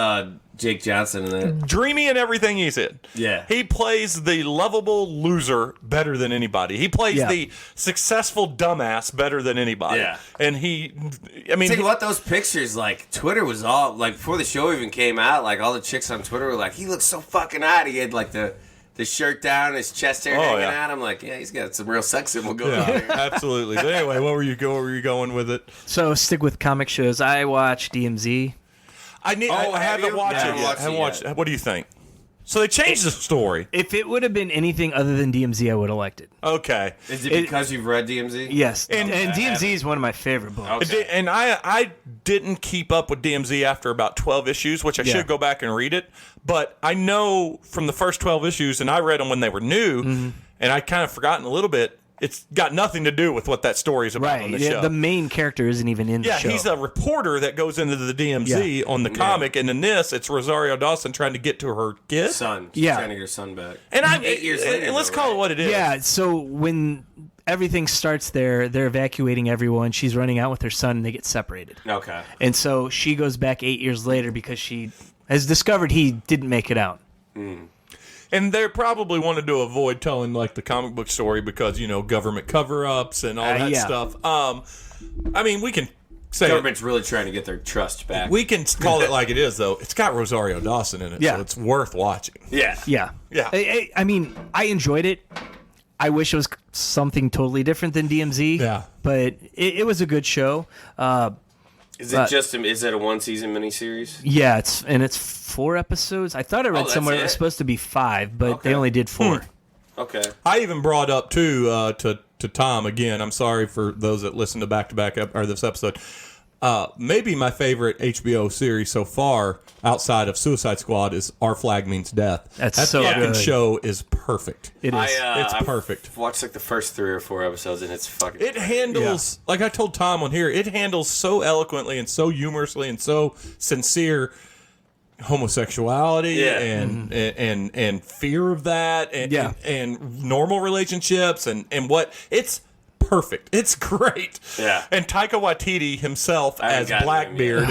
Jake Johnson in that? dreamy in everything he's in. Yeah. he plays the lovable loser better than anybody. He plays Yeah. the successful dumbass better than anybody. Yeah. and I mean, Tell you what, those pictures, like, Twitter was all, like, before the show even came out, like, all the chicks on Twitter were like, he looks so fucking hot. He had, like, the shirt down, his chest hair hanging yeah. out. I'm like, yeah, he's got some real sex symbol going on yeah, here. absolutely. But anyway, where were you going with it? So stick with comic shows. I watch DMZ. I have haven't you? watched Yeah, I it haven't yet. watched I haven't it watched yet. it. What do you think? So they changed the story. If it would have been anything other than DMZ, I would have liked it. Okay. Is it because you've read DMZ? Yes. And- And DMZ is one of my favorite books. Okay. And I didn't keep up with DMZ after about 12 issues, which I Yeah. should go back and read it. But I know from the first 12 issues, and I read them when they were new, and I kind of forgotten a little bit. It's got nothing to do with what that story is about on the Right. show. The main character isn't even in the Yeah, show. he's a reporter that goes into the DMZ on the comic, and in this, it's Rosario Dawson trying to get to her kid. Son. She's Yeah. trying to get her son back. And I'm 8 years later. and let's though, call it right? what it is. Yeah, so when everything starts there, they're evacuating everyone. She's running out with her son, and they get separated. Okay. And so she goes back 8 years later because she has discovered he didn't make it out. And they probably wanted to avoid telling like the comic book story because government cover-ups and all that yeah. stuff. I mean, we can say Government's really trying to get their trust back. we can call it like it is, though. It's got Rosario Dawson in it, Yeah. so it's worth watching. yeah. Yeah. Yeah. I mean, I enjoyed it. I wish it was something totally different than DMZ. Yeah. But it was a good show. Is it a one season miniseries? Yeah, it's 4 episodes. I thought I read that's somewhere it it? was supposed to be 5, but Okay. they only did 4. Okay. I even brought up too to Tom again. I'm sorry for those that listen to back or this episode. maybe my favorite HBO series so far, outside of Suicide Squad, is Our Flag Means Death. That's that so fucking good. show is perfect. It is. It's I've perfect. watched like the first 3 or 4 episodes, and it's fucking. It handles, like I told Tom on here, it handles so eloquently and so humorously and so sincere homosexuality and fear of that and normal relationships and what it's perfect. It's great. Yeah. And Taika Waititi himself as Blackbeard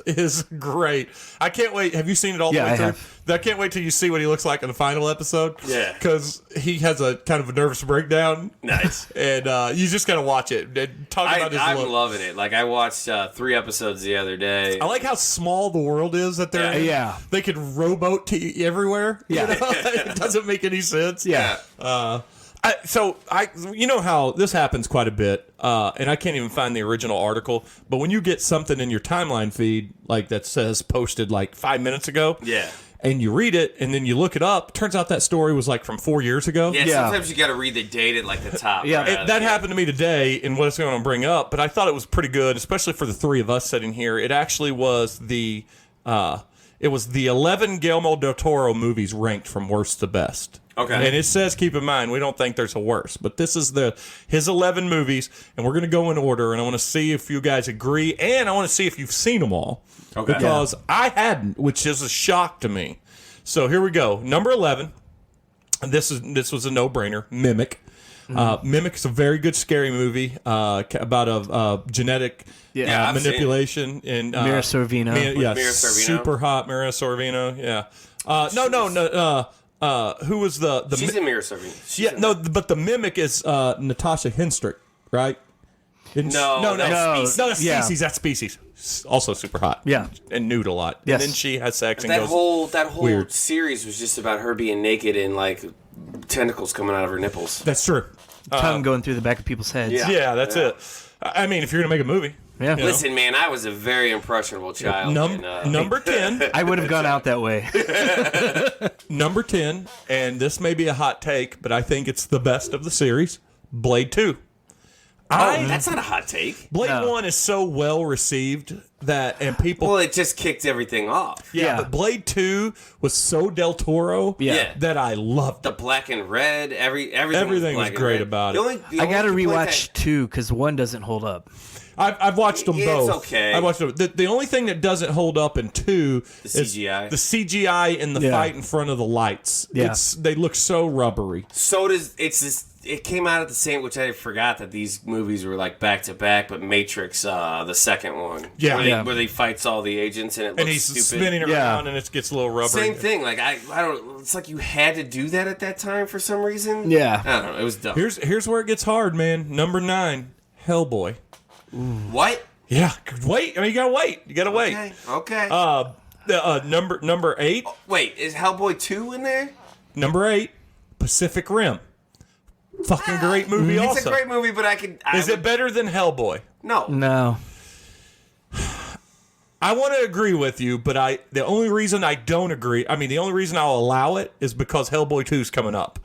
is great. I can't wait. Have you seen it all the way through? I can't wait till you see what he looks like in the final episode. Yeah. Because he has a kind of a nervous breakdown. Nice. And you just got to watch it. And talk about his I'm look. loving it. Like, I watched 3 episodes the other day. I like how small the world is that they're in. Yeah. They could rowboat to everywhere. Yeah. You know? It doesn't make any sense. Yeah. You know how this happens quite a bit, and I can't even find the original article, but when you get something in your timeline feed, like that says posted like 5 minutes ago, and you read it, and then you look it up, turns out that story was like from 4 years ago. Yeah, sometimes you got to read the date at like the top. That happened to me today, and what it's going to bring up, but I thought it was pretty good, especially for the 3 of us sitting here. It actually was the 11 Guillermo del Toro movies ranked from worst to best. Okay. And it says, keep in mind, we don't think there's a worse, but this is his 11 movies, and we're going to go in order, and I want to see if you guys agree, and I want to see if you've seen them all. Okay. Because I hadn't, which is a shock to me. So here we go. Number 11. This was a no-brainer. Mimic. Mimic is a very good scary movie about a genetic manipulation in Mira Sorvino. Mira Sorvino. Super hot Mira Sorvino. Yeah. Who was the She's in Mira Sorvino. but the Mimic is Natasha Henstridge, right? No, that's Species. That's Species. Also super hot. Yeah. And nude a lot. Yes. And then she has sex and that goes. That whole weird. series was just about her being naked and like tentacles coming out of her nipples. That's true. Tongue going through the back of people's heads. Yeah. That's it. I mean, if you're gonna make a movie. Yeah. Listen, man, I was a very impressionable child. Number 10. I would have gone out that way. Number 10, and this may be a hot take, but I think it's the best of the series, Blade 2. That's not a hot take. Blade 1 is so well received and people... Well, it just kicked everything off. Yeah, but Blade 2 was so Del Toro that I loved The it. black and red, everything was great about it. I got to rewatch 2 because 1 doesn't hold up. I've watched them both. It's okay. I watched them. The only thing that doesn't hold up in 2 The CGI. is the CGI in the fight in front of the lights. Yeah. They look so rubbery. So does it came out at the same, which I forgot that these movies were like back to back, but Matrix, the second one, where he fights all the agents and it looks and he's stupid. spinning around and it gets a little rubbery. Same thing. Like I don't. It's like you had to do that at that time for some reason. Yeah. I don't know. It was dumb. Here's where it gets hard, man. Number 9, Hellboy. What? Yeah, wait. I mean, you gotta wait. You gotta wait. Okay. Number 8. Wait, is Hellboy 2 in there? Number 8, Pacific Rim. Fucking great movie. It's also a great movie, but Is it better than Hellboy? No. I want to agree with you, but the only reason I don't agree, the only reason I'll allow it is because Hellboy 2 is coming up,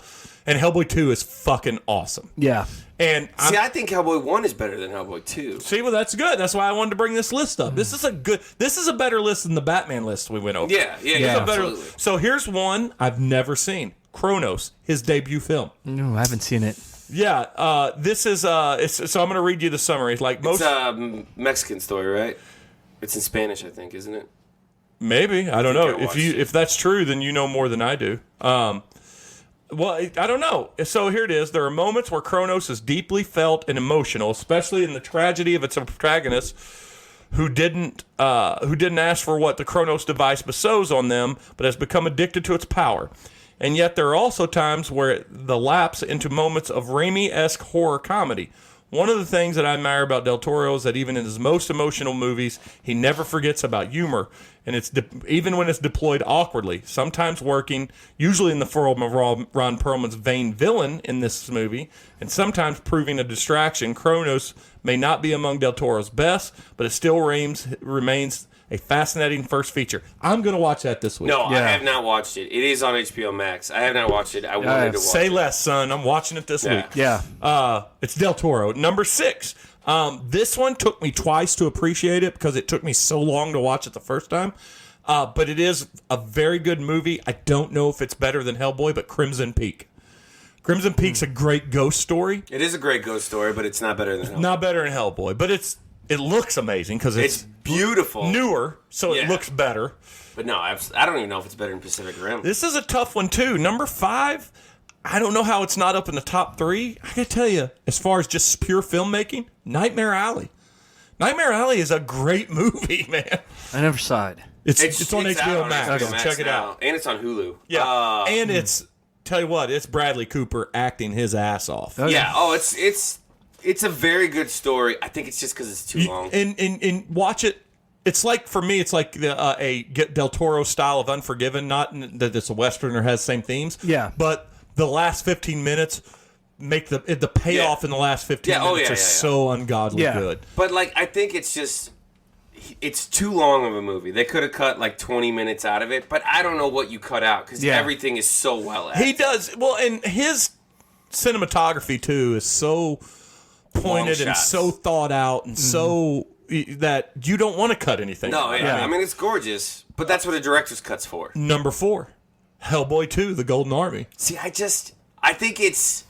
and Hellboy 2 is fucking awesome. Yeah. And I think Hellboy 1 is better than Hellboy 2. See, well, that's good. That's why I wanted to bring this list up. This is a better list than the Batman list we went over. Yeah, absolutely. So here's one I've never seen. Kronos, his debut film. No, I haven't seen it. Yeah, this is so I'm going to read you the summary. It's a Mexican story, right? It's in Spanish, I think, isn't it? Maybe. I don't know. If that's true, then you know more than I do. Well, I don't know. So here it is. There are moments where Kronos is deeply felt and emotional, especially in the tragedy of its protagonist, who didn't ask for what the Kronos device bestows on them, but has become addicted to its power. And yet there are also times where the lapse into moments of Raimi-esque horror comedy. One of the things that I admire about Del Toro is that even in his most emotional movies, he never forgets about humor, and even when it's deployed awkwardly, sometimes working, usually in the form of Ron Perlman's vain villain in this movie, and sometimes proving a distraction. Kronos may not be among Del Toro's best, but it still remains a fascinating first feature. I'm going to watch that this week. No, I have not watched it. It is on HBO Max. I have not watched it. I wanted to watch it. Say less, son. I'm watching it this week. Yeah. It's Del Toro. Number 6. This one took me twice to appreciate it because it took me so long to watch it the first time. But it is a very good movie. I don't know if it's better than Hellboy, but Crimson Peak. Crimson Peak's a great ghost story. It is a great ghost story, but it's not better than Hellboy. Not better than Hellboy, but it looks amazing because It's beautiful. newer, so it looks better. But no, I don't even know if it's better than Pacific Rim. This is a tough one, too. Number 5, I don't know how it's not up in the top 3. I gotta tell you, as far as just pure filmmaking, Nightmare Alley. Nightmare Alley is a great movie, man. I never saw it. It's on HBO Max. Check it out. And it's on Hulu. Yeah, and it's, tell you what, it's Bradley Cooper acting his ass off. Okay. Yeah, it's a very good story. I think it's just because it's too long. And watch it. It's like, for me, it's like a Del Toro style of Unforgiven. Not that it's a Western or has the same themes. Yeah. But the last 15 minutes make the payoff in the last 15 minutes are so ungodly good. But, like, I think it's just... It's too long of a movie. They could have cut like 20 minutes out of it, but I don't know what you cut out because everything is so well acted. He does well, and his cinematography too is so pointed and so thought out and so that you don't want to cut anything. No, I mean it's gorgeous, but that's what a director's cut's for. Number 4, Hellboy 2: The Golden Army. See, I think it's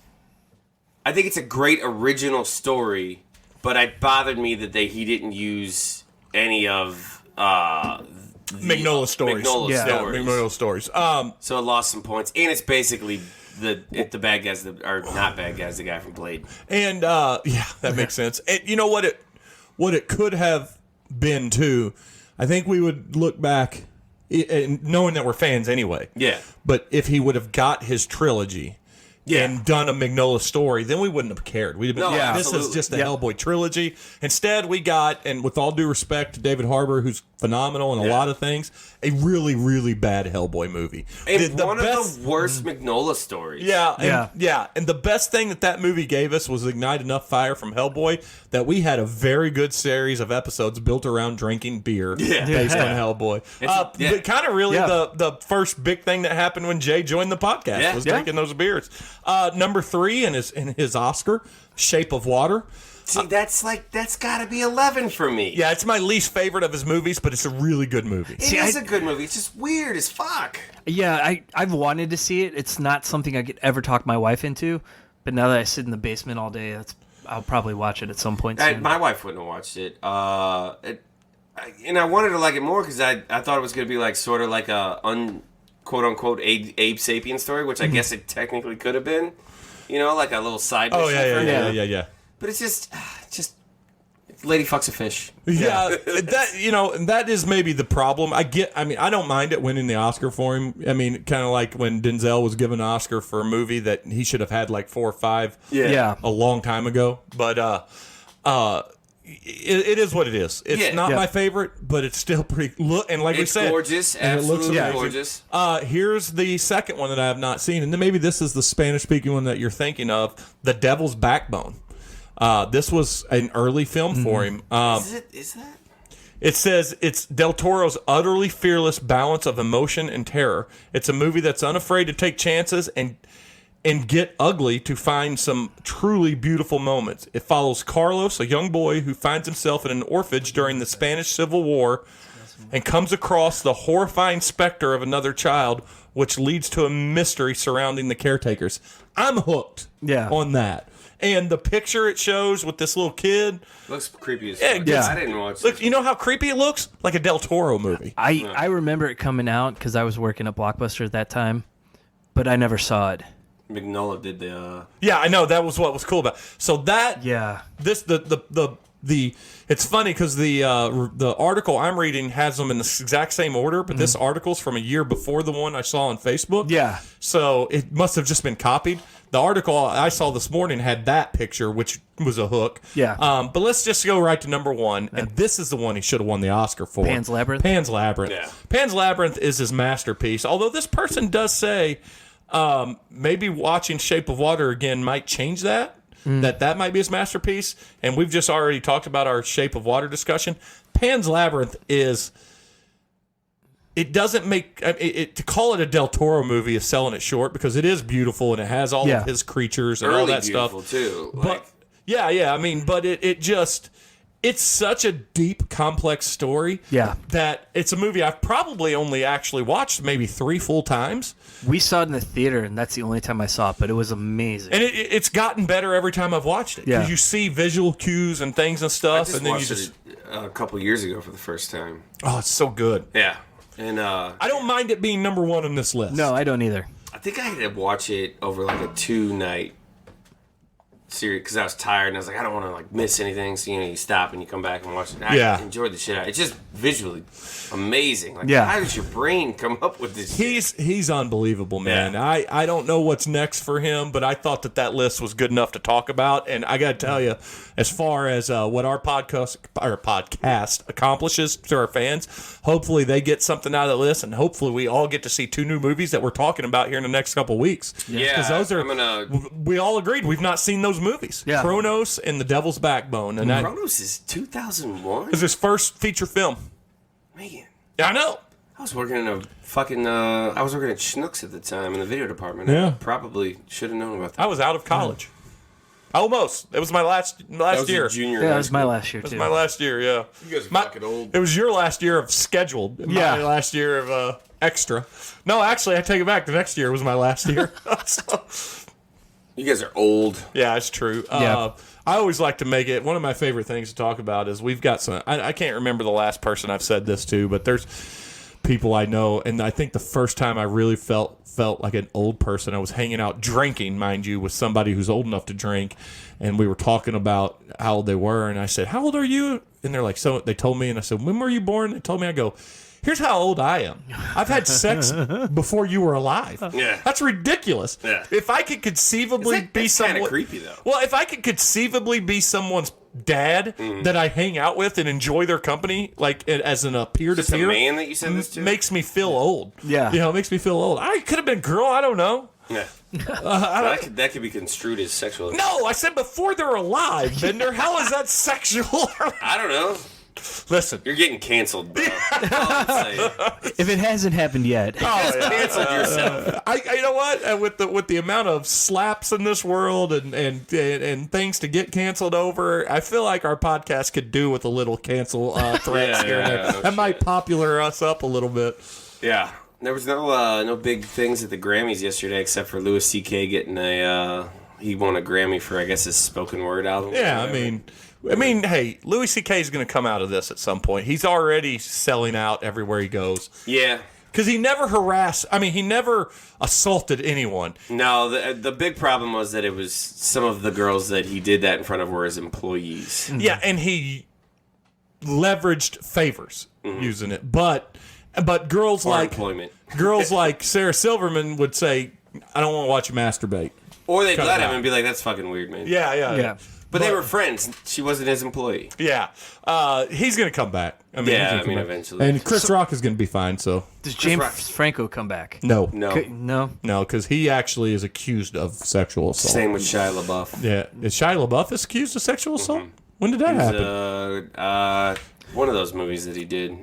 a great original story, but it bothered me that he didn't use any of Mignola stories. Mignola stories. So it lost some points, and it's basically the bad guys that are not bad guys, the guy from Blade. And that makes sense. And you know what it could have been too. I think we would look back, knowing that we're fans anyway. Yeah. But if he would have got his trilogy. And done a Mignola story, then we wouldn't have cared. We'd have been, this is just the Hellboy trilogy. Instead, we got, and with all due respect to David Harbour, who's phenomenal in a lot of things, a really, really bad Hellboy movie. And one of the worst Mignola stories. And the best thing that movie gave us was ignite enough fire from Hellboy that we had a very good series of episodes built around drinking beer based on Hellboy. But kind of really the first big thing that happened when Jay joined the podcast was drinking those beers. Number 3 in his Oscar, Shape of Water. See, that's got to be 11 for me. Yeah, it's my least favorite of his movies, but it's a really good movie. It is a good movie. It's just weird as fuck. Yeah, I've wanted to see it. It's not something I could ever talk my wife into, but now that I sit in the basement all day, I'll probably watch it at some point soon. My wife wouldn't have watched it. And I wanted to like it more because I thought it was going to be like sort of like a quote-unquote Abe Sapien story, which I guess it technically could have been. You know, like a little side mission. Yeah. But it's just lady fucks a fish. Yeah, that is maybe the problem. I don't mind it winning the Oscar for him. I mean, kind of like when Denzel was given an Oscar for a movie that he should have had like 4 or 5 a long time ago. But it is what it is. It's not my favorite, but it's still pretty. And like we said, gorgeous. Absolutely gorgeous. Here's the second one that I have not seen, and then maybe this is the Spanish-speaking one that you're thinking of, The Devil's Backbone. This was an early film for him. Is that? It says it's Del Toro's utterly fearless balance of emotion and terror. It's a movie that's unafraid to take chances and get ugly to find some truly beautiful moments. It follows Carlos, a young boy who finds himself in an orphanage during the Spanish Civil War and comes across the horrifying specter of another child, which leads to a mystery surrounding the caretakers. I'm hooked on that. And the picture it shows with this little kid looks creepy as fuck. I didn't watch it. Look, you know how creepy it looks? Like a Del Toro movie. I remember it coming out because I was working at Blockbuster at that time, but I never saw it. Mignola did the. Yeah, I know. That was what was cool about it. So that. Yeah. This it's funny because the article I'm reading has them in the exact same order, but this article's from a year before the one I saw on Facebook. Yeah. So it must have just been copied. The article I saw this morning had that picture, which was a hook. Yeah. But let's just go right to number 1, and this is the one he should have won the Oscar for. Pan's Labyrinth. Pan's Labyrinth. Yeah. Pan's Labyrinth is his masterpiece. Although this person does say maybe watching Shape of Water again might change that. That might be his masterpiece. And we've just already talked about our Shape of Water discussion. Pan's Labyrinth is it doesn't make to call it a Del Toro movie is selling it short because it is beautiful and it has all of his creatures and all that stuff too. But I mean, but it just it's such a deep, complex story. Yeah. That it's a movie I've probably only actually watched maybe 3 full times. We saw it in the theater, and that's the only time I saw it, but it was amazing. And it's gotten better every time I've watched it. Because you see visual cues and things and stuff, and then you just it a couple years ago for the first time. Oh, it's so good. Yeah. And I don't mind it being number 1 on this list. No, I don't either. I think I had to watch it over like a 2-night series because I was tired and I was like, I don't want to like miss anything. So you stop and you come back and watch it. And I enjoyed the shit out. It's just visually amazing. Like, how does your brain come up with this? He's unbelievable, man. Yeah. I don't know what's next for him, but I thought that list was good enough to talk about. And I got to tell you, as far as what our podcast accomplishes to our fans, hopefully they get something out of the list, and hopefully we all get to see 2 new movies that we're talking about here in the next couple weeks. Yeah, because those are we all agreed we've not seen those movies. Yeah. Kronos and The Devil's Backbone, and Kronos is 2001. It's his first feature film. Man, yeah, I know. I was working in a fucking. I was working at Schnucks at the time in the video department. Yeah. I probably should have known about that. I was out of college. Almost. It was my last year. Junior. Yeah, it was my last year, too. It was my last year, yeah. You guys are fucking old. It was your last year of scheduled. Yeah. My last year of extra. No, actually, I take it back. The next year was my last year. So, you guys are old. yeah, it's true. Yeah. I always like to make it, one of my favorite things to talk about is we've got some, I can't remember the last person I've said this to, but there's people I know, and I think the first time I really felt like an old person, I was hanging out drinking, mind you, with somebody who's old enough to drink, and we were talking about how old they were, and I said, how old are you? And they're like, so they told me, and I said, when were you born? They told me. I go, here's how old I am. I've had sex before you were alive. Yeah. That's ridiculous. Yeah. If I could conceivably be that's someone, kind of creepy though. well, if I could conceivably be someone's dad that I hang out with and enjoy their company, like as in a peer to Just a peer, man that you said this to? makes me feel old. Yeah. It makes me feel old. I could have been girl. I don't know. Yeah. That could be construed as sexual. No, I said before they're alive, Bender. How is that sexual? I don't know. Listen. You're getting canceled, bro. If it hasn't happened yet. Canceled yourself. You know what? With the amount of slaps in this world and things to get canceled over, I feel like our podcast could do with a little cancel threats here and there. That might popular us up a little bit. Yeah. There was no big things at the Grammys yesterday except for Louis C.K. getting he won a Grammy for, I guess, his spoken word album. Yeah, I mean, hey, Louis C.K. is going to come out of this at some point. He's already selling out everywhere he goes. Yeah. Because he never he never assaulted anyone. No, the big problem was that it was some of the girls that he did that in front of were his employees. Yeah, and he leveraged favors using it. But girls employment. girls like Sarah Silverman would say, I don't want to watch you masturbate. Or they'd let him and be like, that's fucking weird, man. Yeah. But they were friends. She wasn't his employee. Yeah. He's going to come back. Eventually. And Chris Rock is going to be fine, so. Does James Franco come back? No. No. No, because he actually is accused of sexual assault. Same with Shia Labeouf. Yeah. Is Shia Labeouf accused of sexual assault? When did that happen? One of those movies that he did.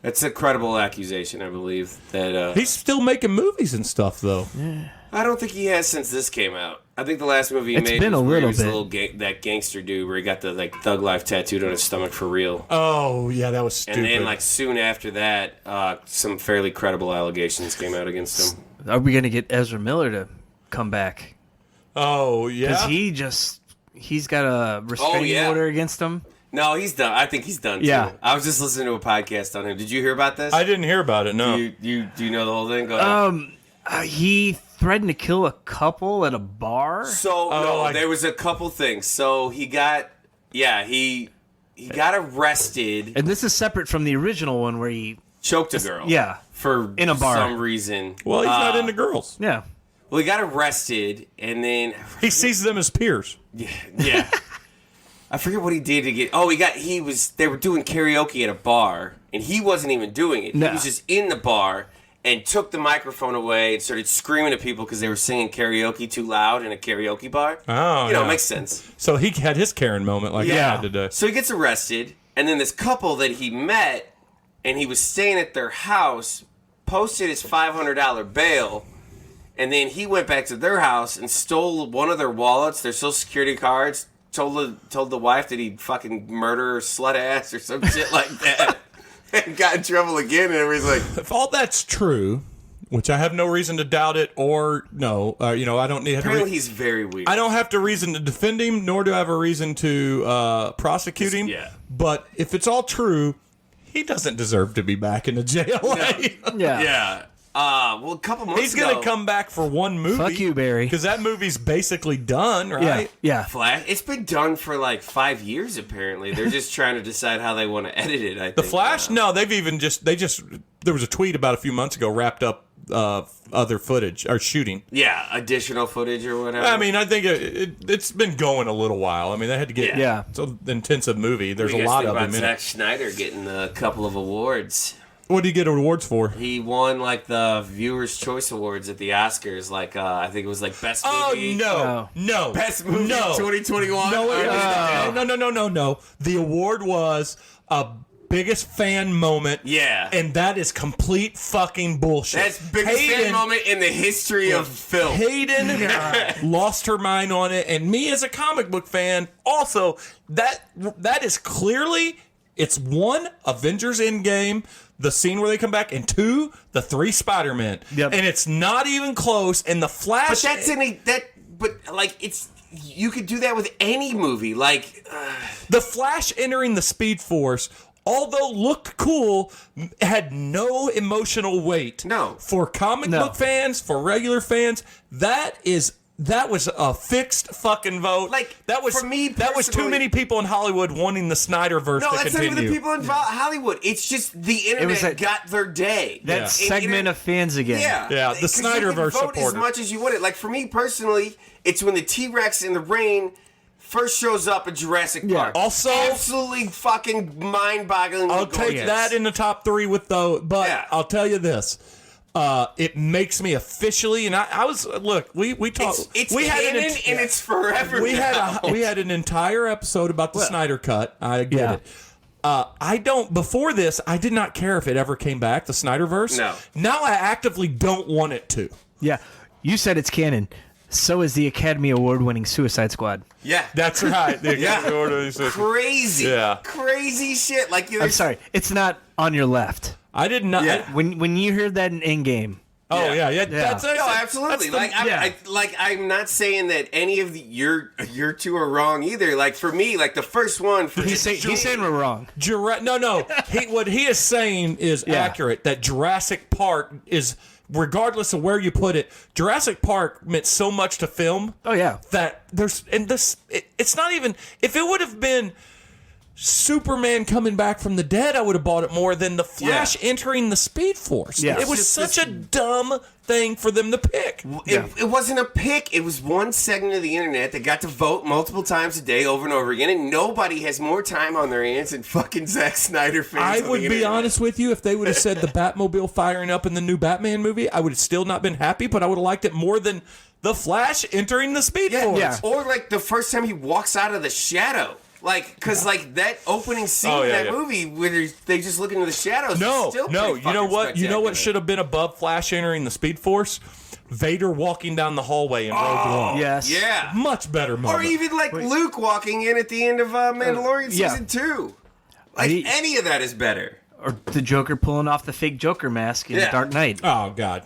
It's a credible accusation, I believe. That he's still making movies and stuff, though. Yeah. I don't think he has since this came out. I think the last movie he It's made been was a where he little was bit. that gangster dude where he got the thug life tattooed on his stomach for real. Oh, yeah, that was stupid. And then soon after that, some fairly credible allegations came out against him. Are we going to get Ezra Miller to come back? Oh, yeah? Because he's got a restraining order against him. No, he's done. I think he's done, too. Yeah. I was just listening to a podcast on him. Did you hear about this? I didn't hear about it, no. Do you know the whole thing? Go ahead. He threatened to kill a couple at a bar. So, there was a couple things. So, he got arrested. And this is separate from the original one where he choked a girl. Yeah. For in a bar. some reason. Well, he's not into girls. Yeah. Well, he got arrested, and then he sees them as peers. Yeah. I forget what he did to get. Oh, they were doing karaoke at a bar, and he wasn't even doing it. No. He was just in the bar and took the microphone away and started screaming at people because they were singing karaoke too loud in a karaoke bar. Oh, it makes sense. So he had his Karen moment like I had today. So he gets arrested, and then this couple that he met and he was staying at their house, posted his $500 bail, and then he went back to their house and stole one of their wallets, their Social Security cards, told the wife that he'd fucking murder her slut ass or some shit like that, and got in trouble again, and everybody's like... If all that's true, which I have no reason to doubt it or no, I don't need... Apparently he's very weird. I don't have to reason to defend him, nor do I have a reason to prosecute him. Yeah. But if it's all true, he doesn't deserve to be back in the jail. Yeah. Well, a couple months He's ago... going to come back for one movie. Fuck you, Barry. Because that movie's basically done, right? Yeah. Flash. It's been done for like 5 years. Apparently, they're just trying to decide how they want to edit it. I think The Flash? No, they've even there was a tweet about a few months ago wrapped up other footage or shooting. Yeah, additional footage or whatever. I mean, I think it's been going a little while. I mean, they had to get Yeah. it's an intensive movie. There's What do a you guys lot think of about them in Zack it. Snyder getting a couple of awards. What did he get awards for? He won like the Viewers' Choice Awards at the Oscars. Like I think it was like best movie. No, Best movie 2021. No. The award was a biggest fan moment. Yeah. And that is complete fucking bullshit. That's biggest fan moment in the history of film. Hayden lost her mind on it, and me as a comic book fan, also that is clearly, it's one, Avengers Endgame, the scene where they come back, and two, the 3 Spider-Men. Yep. And it's not even close. And the Flash, But it's you could do that with any movie. Like the Flash entering the Speed Force, although looked cool, had no emotional weight. No. For comic book fans, for regular fans, that was a fixed fucking vote. Like, that was for me that was too personally- many people in Hollywood wanting the Snyderverse no, to that's continue. not even the people in Hollywood. It's just the internet got their day. That Yeah. segment of fans again. Yeah, the 'Cause you Snyderverse can vote supporters. as much as you want it. Like for me personally, it's when the T-Rex in the rain first shows up in Jurassic Park. Also- absolutely fucking mind-boggling. I'll take that in the top 3 with those, but Yeah. I'll tell you this. It makes me officially, and I was look. We talked. It's we had canon and it's forever. we now. had an entire episode about the Snyder Cut. I get Yeah. it. I don't. Before this, I did not care if it ever came back, the Snyderverse. No. Now I actively don't want it to. Yeah. You said it's canon. So is the Academy Award-winning Suicide Squad. Yeah, That's right. crazy. Yeah. Crazy shit. Like I'm sorry, it's not on your left. I did not. Yeah. When you heard that in Endgame, That's No, absolutely. I'm not saying that any of your two are wrong either. Like for me, like the first one for he's saying we're wrong. No. What he is saying is accurate. That Jurassic Park is, regardless of where you put it, Jurassic Park meant so much to film. Oh yeah. That it's not even, if it would have been Superman coming back from the dead, I would have bought it more than the Flash entering the Speed Force. Yeah. It was such a dumb thing for them to pick. It wasn't a pick. It was one segment of the internet that got to vote multiple times a day over and over again, and nobody has more time on their hands than fucking Zack Snyder fans. I would be honest with you, if they would have said the Batmobile firing up in the new Batman movie, I would have still not been happy, but I would have liked it more than the Flash entering the Speed Force. Yeah. Or like the first time he walks out of the shadow. Like, because like that opening scene in that movie where they just look into the shadows. No. You know what? You know what should have been above Flash entering the Speed Force? Vader walking down the hallway in Rogue One. Yes. Yeah. Much better moment. Or even like Luke walking in at the end of Mandalorian season 2. Like any of that is better. Or the Joker pulling off the fake Joker mask in Dark Knight. Oh God!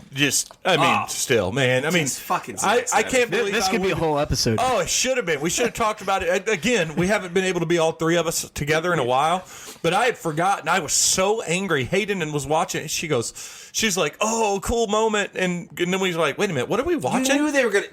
Still, man. I mean, fucking. I can't believe This could be a whole episode. Oh, it should have been. We should have talked about it again. We haven't been able to be all 3 of us together in a while, but I had forgotten. I was so angry. Hayden was watching. She's like, "Oh, cool moment," and then we were like, "Wait a minute, what are we watching?" You knew they were gonna.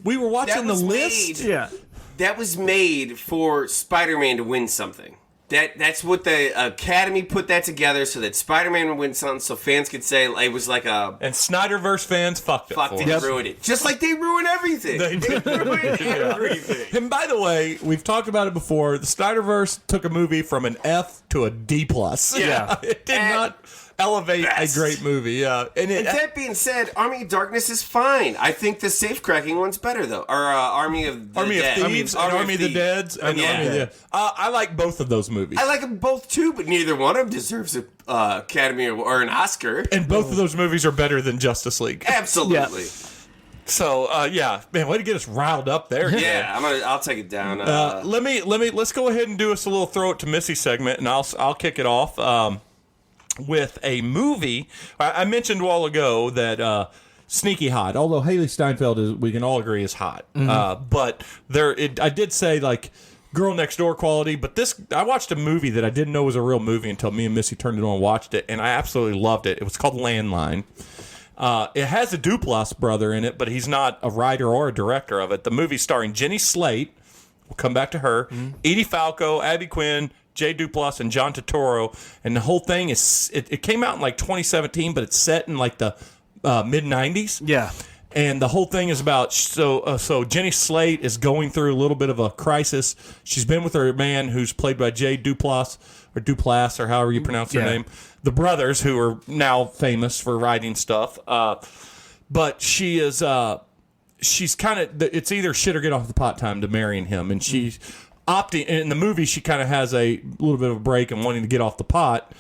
We were watching the list. Yeah. That was made for Spider-Man to win something. That's what the Academy put that together so that Spider-Man would win something, so fans could say it was like a. And Snyderverse fans fucked it. Ruined it. Just like they ruin everything. They ruin everything. And by the way, we've talked about it before. The Snyderverse took a movie from an F to a D+. Yeah. It did not. elevate best. a great movie. Yeah, and That being said, Army of Darkness is fine. I think the safecracking one's better though. Or Army of the Dead. Thieves, and Army of the Deads, and Army of the Dead. I like both of those movies. I like them both too, but neither one of them deserves an Academy or an Oscar. And both of those movies are better than Justice League. Absolutely. So man, way to get us riled up there. Yeah, I'll take it down. Let's go ahead and do us a little throw it to Missy segment, and I'll kick it off with a movie. I mentioned a while ago that sneaky hot, although Haley Steinfeld we can all agree is hot. But I did say like Girl Next Door quality, but I watched a movie that I didn't know was a real movie until me and Missy turned it on and watched it, and I absolutely loved it. It was called Landline. It has a Duplass brother in it, but he's not a writer or a director of it. The movie's starring Jenny Slate. We'll come back to her. Edie Falco, Abby Quinn, Jay Duplass, and John Turturro. And the whole thing it came out in like 2017, but it's set in like the mid-90s. Yeah. And the whole thing is about, so Jenny Slate is going through a little bit of a crisis. She's been with her man who's played by Jay Duplass, or however you pronounce their name. The brothers, who are now famous for writing stuff. But she is, she's kind of, it's either shit or get off the pot time to marrying him. And she's opting, in the movie, she kind of has a little bit of a break and wanting to get off the pot.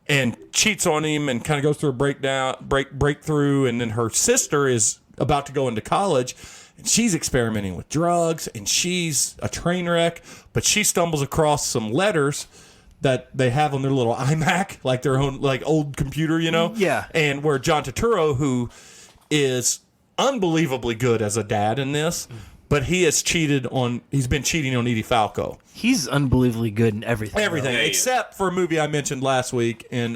And cheats on him and kind of goes through a breakthrough. And then her sister is about to go into college. And she's experimenting with drugs. And she's a train wreck. But she stumbles across some letters that they have on their little iMac, like their own like old computer, you know? Yeah. And where John Turturro, who is unbelievably good as a dad in this, but he's been cheating on Edie Falco. He's unbelievably good in everything. Everything, except for a movie I mentioned last week in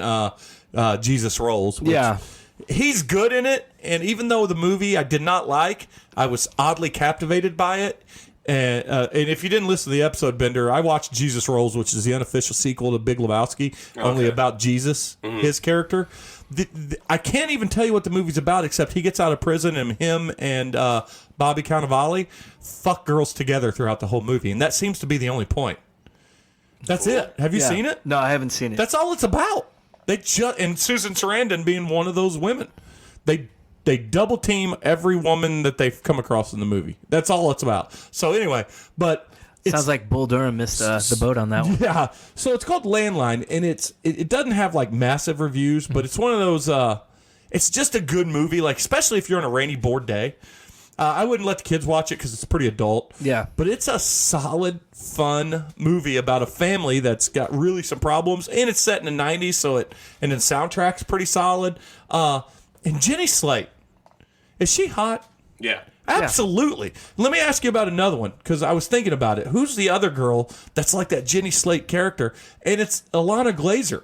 Jesus Rolls. Which he's good in it, and even though the movie I did not like, I was oddly captivated by it. And if you didn't listen to the episode, Bender, I watched Jesus Rolls, which is the unofficial sequel to Big Lebowski, only about Jesus, his character. I can't even tell you what the movie's about, except he gets out of prison and him and Bobby Cannavale fuck girls together throughout the whole movie, and that seems to be the only point. That's it. Have you seen it? No, I haven't seen it. That's all it's about. And Susan Sarandon being one of those women. They double team every woman that they've come across in the movie. That's all it's about. So anyway, but sounds like Bull Durham missed the boat on that one. Yeah. So it's called Landline, and it doesn't have like massive reviews, but it's one of those. It's just a good movie, like especially if you're on a rainy, bored day. I wouldn't let the kids watch it because it's pretty adult. Yeah. But it's a solid, fun movie about a family that's got really some problems, and it's set in the 90s, and the soundtrack's pretty solid. And Jenny Slate, is she hot? Yeah. Absolutely. Let me ask you about another one, because I was thinking about it. Who's the other girl that's like that Jenny Slate character? And it's Alana Glazer.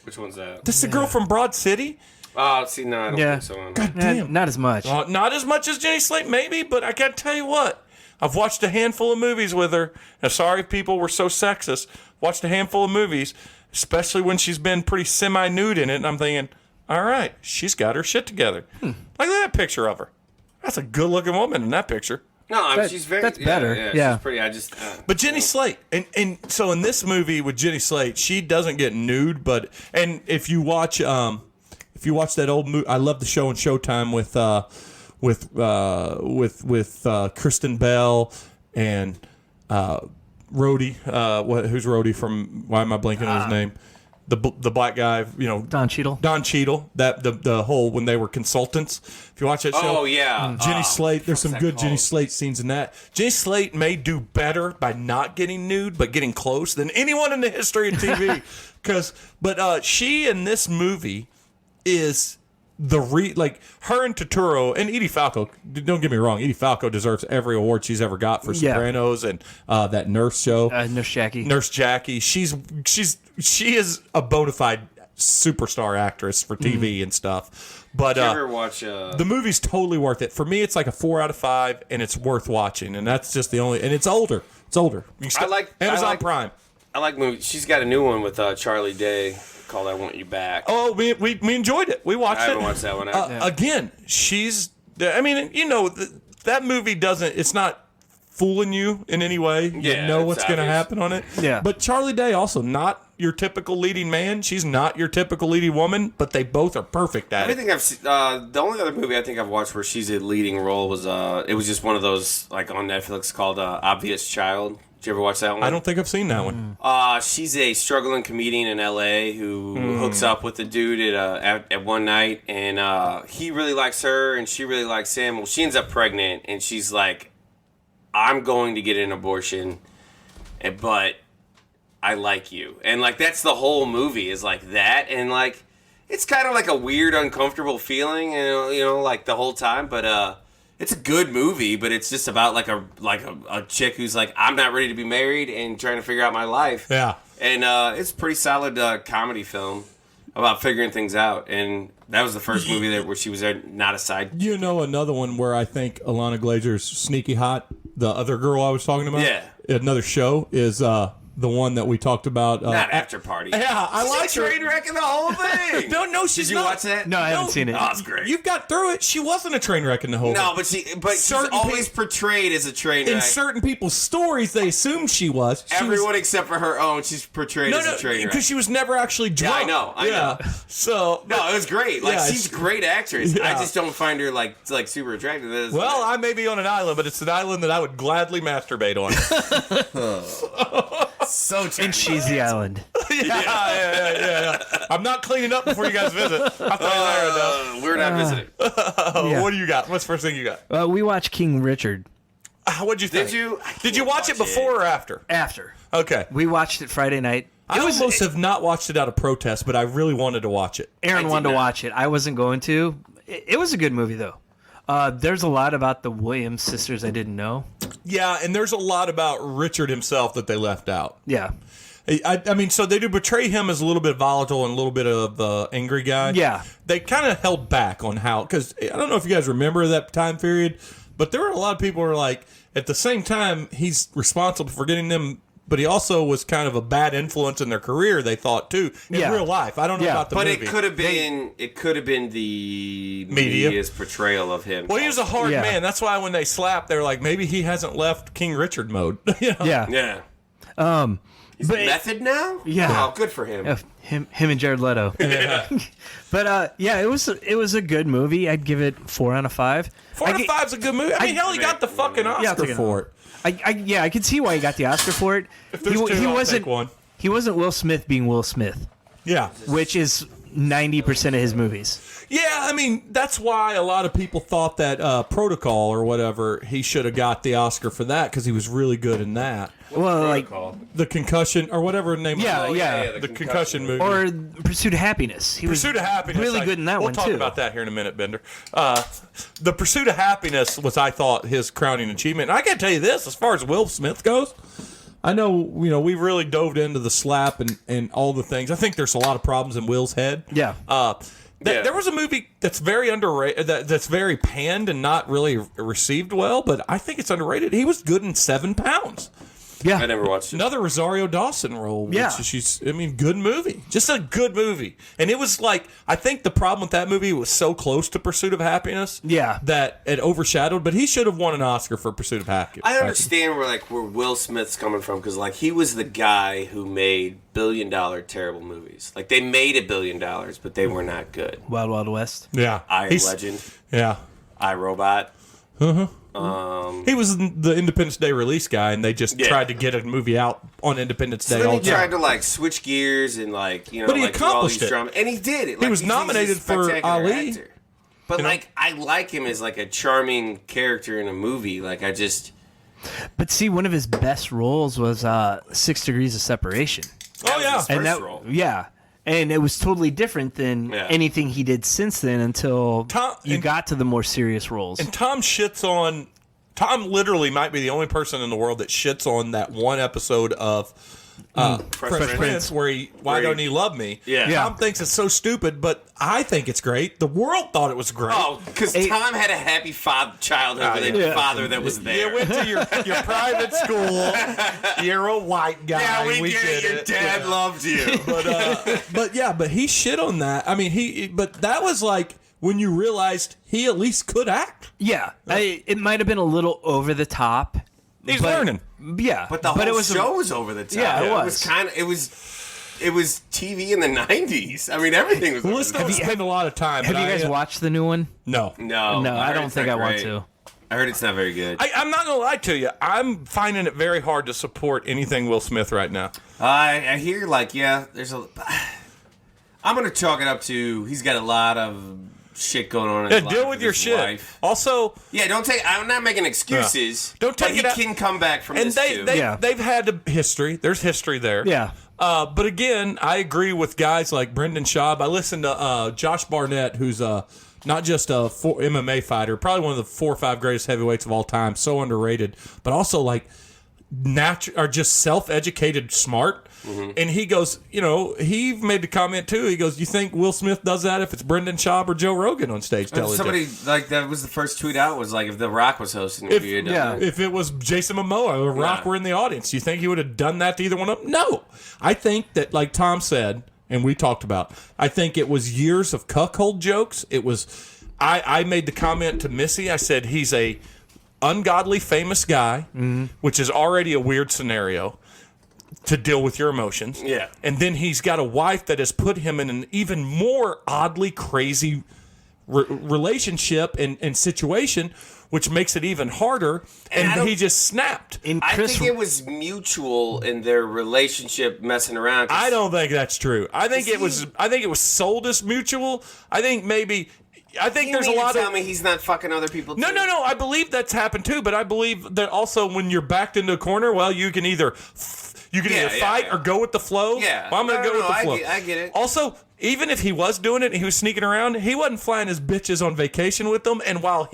Which one's that? This is the girl from Broad City. Oh, see, no, I don't think so. God damn. Not as much. Not as much as Jenny Slate, maybe, but I got to tell you what. I've watched a handful of movies with her. I'm sorry if people were so sexist. Watched a handful of movies, especially when she's been pretty semi-nude in it, and I'm thinking, all right, she's got her shit together. Look at that picture of her. That's a good-looking woman in that picture. No, she's very... That's better. Yeah. She's pretty. I just... But Jenny Slate, and so in this movie with Jenny Slate, she doesn't get nude, and if you watch that old movie, I love the show on Showtime with Kristen Bell and Rhodey. Who's Rhodey from? Why am I blanking on his name? The black guy, Don Cheadle. Don Cheadle. That the whole when they were consultants. If you watch that show, oh yeah, Jenny Slate. There's some good called? Jenny Slate scenes in that. Jenny Slate may do better by not getting nude, but getting close than anyone in the history of TV. But she in this movie is like her and Turturro and Edie Falco. Don't get me wrong, Edie Falco deserves every award she's ever got for Sopranos and that Nurse show. Nurse Jackie. She is a bona fide superstar actress for TV and stuff. But did you ever watch the movie's totally worth it. For me, it's like a 4 out of 5, and it's worth watching. And that's just the only. And it's older. It's older. Amazon Prime. I like movies. She's got a new one with Charlie Day called "I Want You Back." Oh, we enjoyed it. We watched it. I haven't watched that one. Again, she's. I mean, that movie doesn't. It's not fooling you in any way. You know what's going to happen on it. Yeah. But Charlie Day also not your typical leading man. She's not your typical leading woman, but they both are perfect at it. Everything I've seen, the only other movie I think I've watched where she's a leading role was it was just one of those like on Netflix called Obvious Child. Did you ever watch that one? I don't think I've seen that one. She's a struggling comedian in L.A. who hooks up with a dude at one night, and he really likes her, and she really likes him. Well, she ends up pregnant, and she's like, "I'm going to get an abortion, but I like you," and like that's the whole movie is like that, and like it's kind of like a weird, uncomfortable feeling, you know, like the whole time, but it's a good movie, but it's just about like a chick who's like, I'm not ready to be married and trying to figure out my life. Yeah. And it's a pretty solid comedy film about figuring things out. And that was the first movie where she was not a side. You know another one where I think Alana Glazer's sneaky hot, the other girl I was talking about? Yeah. Another show is the one that we talked about. Not After Party. Yeah, I like her. Train wrecking the whole thing. No, she's Did you not. watch that? No, I haven't seen it. Oh, it's great. You've got through it. She wasn't a train wreck in the whole No, thing. but she's always portrayed as a train wreck. In certain people's stories, they assumed she was. Everyone except for her own, she's portrayed as a train wreck. because she was never actually drunk. Yeah, I know. So No, it was great. Like she's a great actress. Yeah. I just don't find her like super attractive. Well, I may be on an island, but it's an island that I would gladly masturbate on. so attractive. And she's the island. yeah. I'm not cleaning up before you guys visit. I'll tell you there, we're not visiting. Yeah. What do you got? What's the first thing you got? We watched King Richard What'd you think? Did you watch it before or after? after. Okay. We watched it Friday night. I almost have not watched it out of protest, but I really wanted to watch it. Aaron wanted to watch it. I wasn't going to. It was a good movie, though. There's a lot about the Williams sisters I didn't know. Yeah, and there's a lot about Richard himself that they left out. Yeah. I mean, so they do portray him as a little bit volatile and a little bit of angry guy. Yeah. They kind of held back on how, because I don't know if you guys remember that time period, but there were a lot of people who were like, at the same time, he's responsible for getting them, but he also was kind of a bad influence in their career, they thought, too, in real life. I don't know about the movie. But it could have been the media's portrayal of him. Well, he was a hard man. That's why when they slapped, they were like, maybe he hasn't left King Richard mode. You know? Yeah. Yeah. He's method now? Yeah. Oh, good for him. Him and Jared Leto. Yeah. But it was a good movie. I'd give it 4 out of 5. 4 out of 5's a good movie. I mean, hell, he got the fucking Oscar for it. I could see why he got the Oscar for it. If there's two, I'll take one. He wasn't Will Smith being Will Smith. Yeah. Which is 90% of his movies. Yeah, I mean, that's why a lot of people thought that Protocol or whatever, he should have got the Oscar for that because he was really good in that. Well, like the Concussion or whatever the name of it. Yeah. The concussion movie. Or Pursuit of Happiness. Pursuit of Happiness. Really good in that one, too. We'll talk about that here in a minute, Bender. The Pursuit of Happiness was, I thought, his crowning achievement. And I got to tell you this, as far as Will Smith goes, I know, we really dove into the slap and all the things. I think there's a lot of problems in Will's head. Yeah. There was a movie that's very underrated, that's very panned and not really received well, but I think it's underrated. He was good in 7 Pounds. Yeah. I never watched it. Another Rosario Dawson role. Yeah. Good movie. Just a good movie. And it was like, I think the problem with that movie was so close to Pursuit of Happiness. Yeah. That it overshadowed, but he should have won an Oscar for Pursuit of Happiness. I understand where Will Smith's coming from because like he was the guy who made billion-dollar terrible movies. Like they made $1 billion, but they were not good. Wild Wild West. Yeah. I Am Legend. Yeah. I, Robot. He was the Independence Day release guy, and they just tried to get a movie out on Independence Day. So then he tried to like switch gears and like but he like, accomplished do all these it. drama, and he did it. Like, He was nominated for Ali. Actor. But like I like him as like a charming character in a movie. Like I just. But see, one of his best roles was 6 Degrees of Separation. Role. Yeah. And it was totally different than anything he did since then until you got to the more serious roles. And Tom literally might be the only person in the world that shits on that one episode of Fresh Prince where Why Don't You Love Me? Yeah. Tom thinks it's so stupid, but I think it's great. The world thought it was great. Oh, because Tom had a happy childhood with a father that was there. You went to your private school. You're a white guy. Yeah, we get it. Your dad loved you. But he shit on that. I mean, but that was like when you realized he at least could act. Yeah. It might have been a little over the top He's learning. Yeah, But the whole show was over the top. Yeah, it was. It was kind of. It was TV in the 90s. I mean, everything was. Well, let's not spend a lot of time. Have you guys watched the new one? No. No, I don't think I want to. I heard it's not very good. I'm not gonna lie to you. I'm finding it very hard to support anything Will Smith right now. I hear there's a. I'm gonna chalk it up to he's got a lot of shit going on. In his life deal with your shit. Wife. Also, don't take. I'm not making excuses. Don't take it. He can come back from and this too. They've had a history. There's history there. Yeah. But again, I agree with guys like Brendan Schaub. I listened to Josh Barnett, who's not just a MMA fighter, probably one of the 4 or 5 greatest heavyweights of all time. So underrated, but also like natural or just self-educated, smart. Mm-hmm. And he goes, he made the comment too. He goes, "You think Will Smith does that if it's Brendan Schaub or Joe Rogan on stage?" Somebody that was the first tweet out was like, if The Rock was hosting, if it was Jason Momoa or The Rock were in the audience, you think he would have done that to either one of them? No, I think that, like Tom said, and we talked about, I think it was years of cuckold jokes. It was, I made the comment to Missy. I said he's a ungodly famous guy, which is already a weird scenario to deal with your emotions. Yeah. And then he's got a wife that has put him in an even more oddly crazy relationship and situation, which makes it even harder. And he just snapped. I think it was mutual in their relationship messing around. I don't think that's true. I think it was sold as mutual. I think there's a lot of. Tell me he's not fucking other people. No. I believe that's happened too, but I believe that also when you're backed into a corner, well, you can either fight or go with the flow. Yeah, well, I'm going to go with the flow. I get it. Also, even if he was doing it and he was sneaking around, he wasn't flying his bitches on vacation with them. And while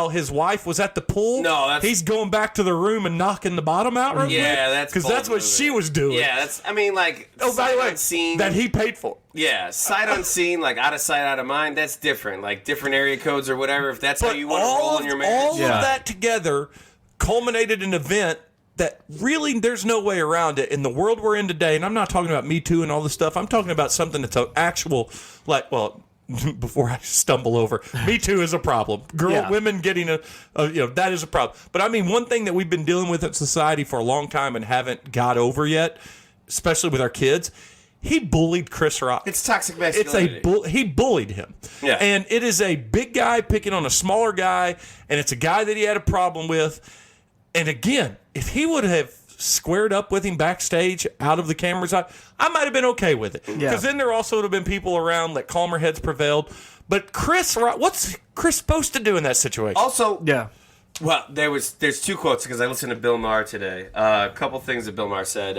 his wife was at the pool, he's going back to the room and knocking the bottom out. Right? Yeah, that's because that's what she was doing. Yeah, that's. I mean, like. Oh, by the way, unseen, that he paid for. Yeah, sight unseen, like out of sight, out of mind. That's different. Like different area codes or whatever. If that's how you want to roll in your marriage, all of that together culminated in an event that really there's no way around it in the world we're in today. And I'm not talking about Me Too and all this stuff. I'm talking about something that's an actual, before I stumble over, Me Too is a problem. Women getting that is a problem. But I mean, one thing that we've been dealing with in society for a long time and haven't got over yet, especially with our kids, he bullied Chris Rock. It's toxic masculinity. He bullied him. Yeah. And it is a big guy picking on a smaller guy, and it's a guy that he had a problem with. And again, if he would have squared up with him backstage out of the camera's eye, I might have been okay with it. Because then there also would have been people around that calmer heads prevailed. But Chris Rock, what's Chris supposed to do in that situation? Also, well, there's 2 quotes because I listened to Bill Maher today. A couple things that Bill Maher said.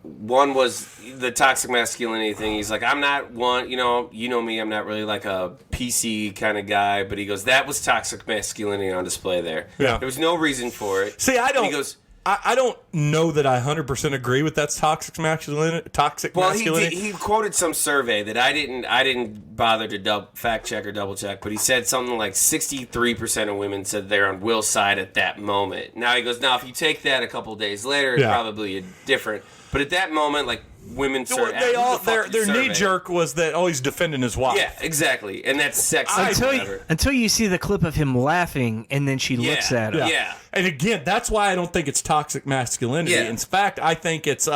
One was the toxic masculinity thing. He's like, I'm not one, you know me, I'm not really like a PC kind of guy. But he goes, that was toxic masculinity on display there. Yeah. There was no reason for it. See, I don't. And he goes, I don't know that I 100% agree with that's toxic masculinity. Well, he quoted some survey that I didn't bother to fact check or double check, but he said something like 63% of women said they're on Will's side at that moment. Now he goes, if you take that a couple days later, it's probably different. But at that moment, like women, their knee jerk was that he's defending his wife. Yeah, exactly, and that's sexist. Until you see the clip of him laughing, and then she looks at him. Yeah. And again, that's why I don't think it's toxic masculinity. Yeah. In fact, I think it's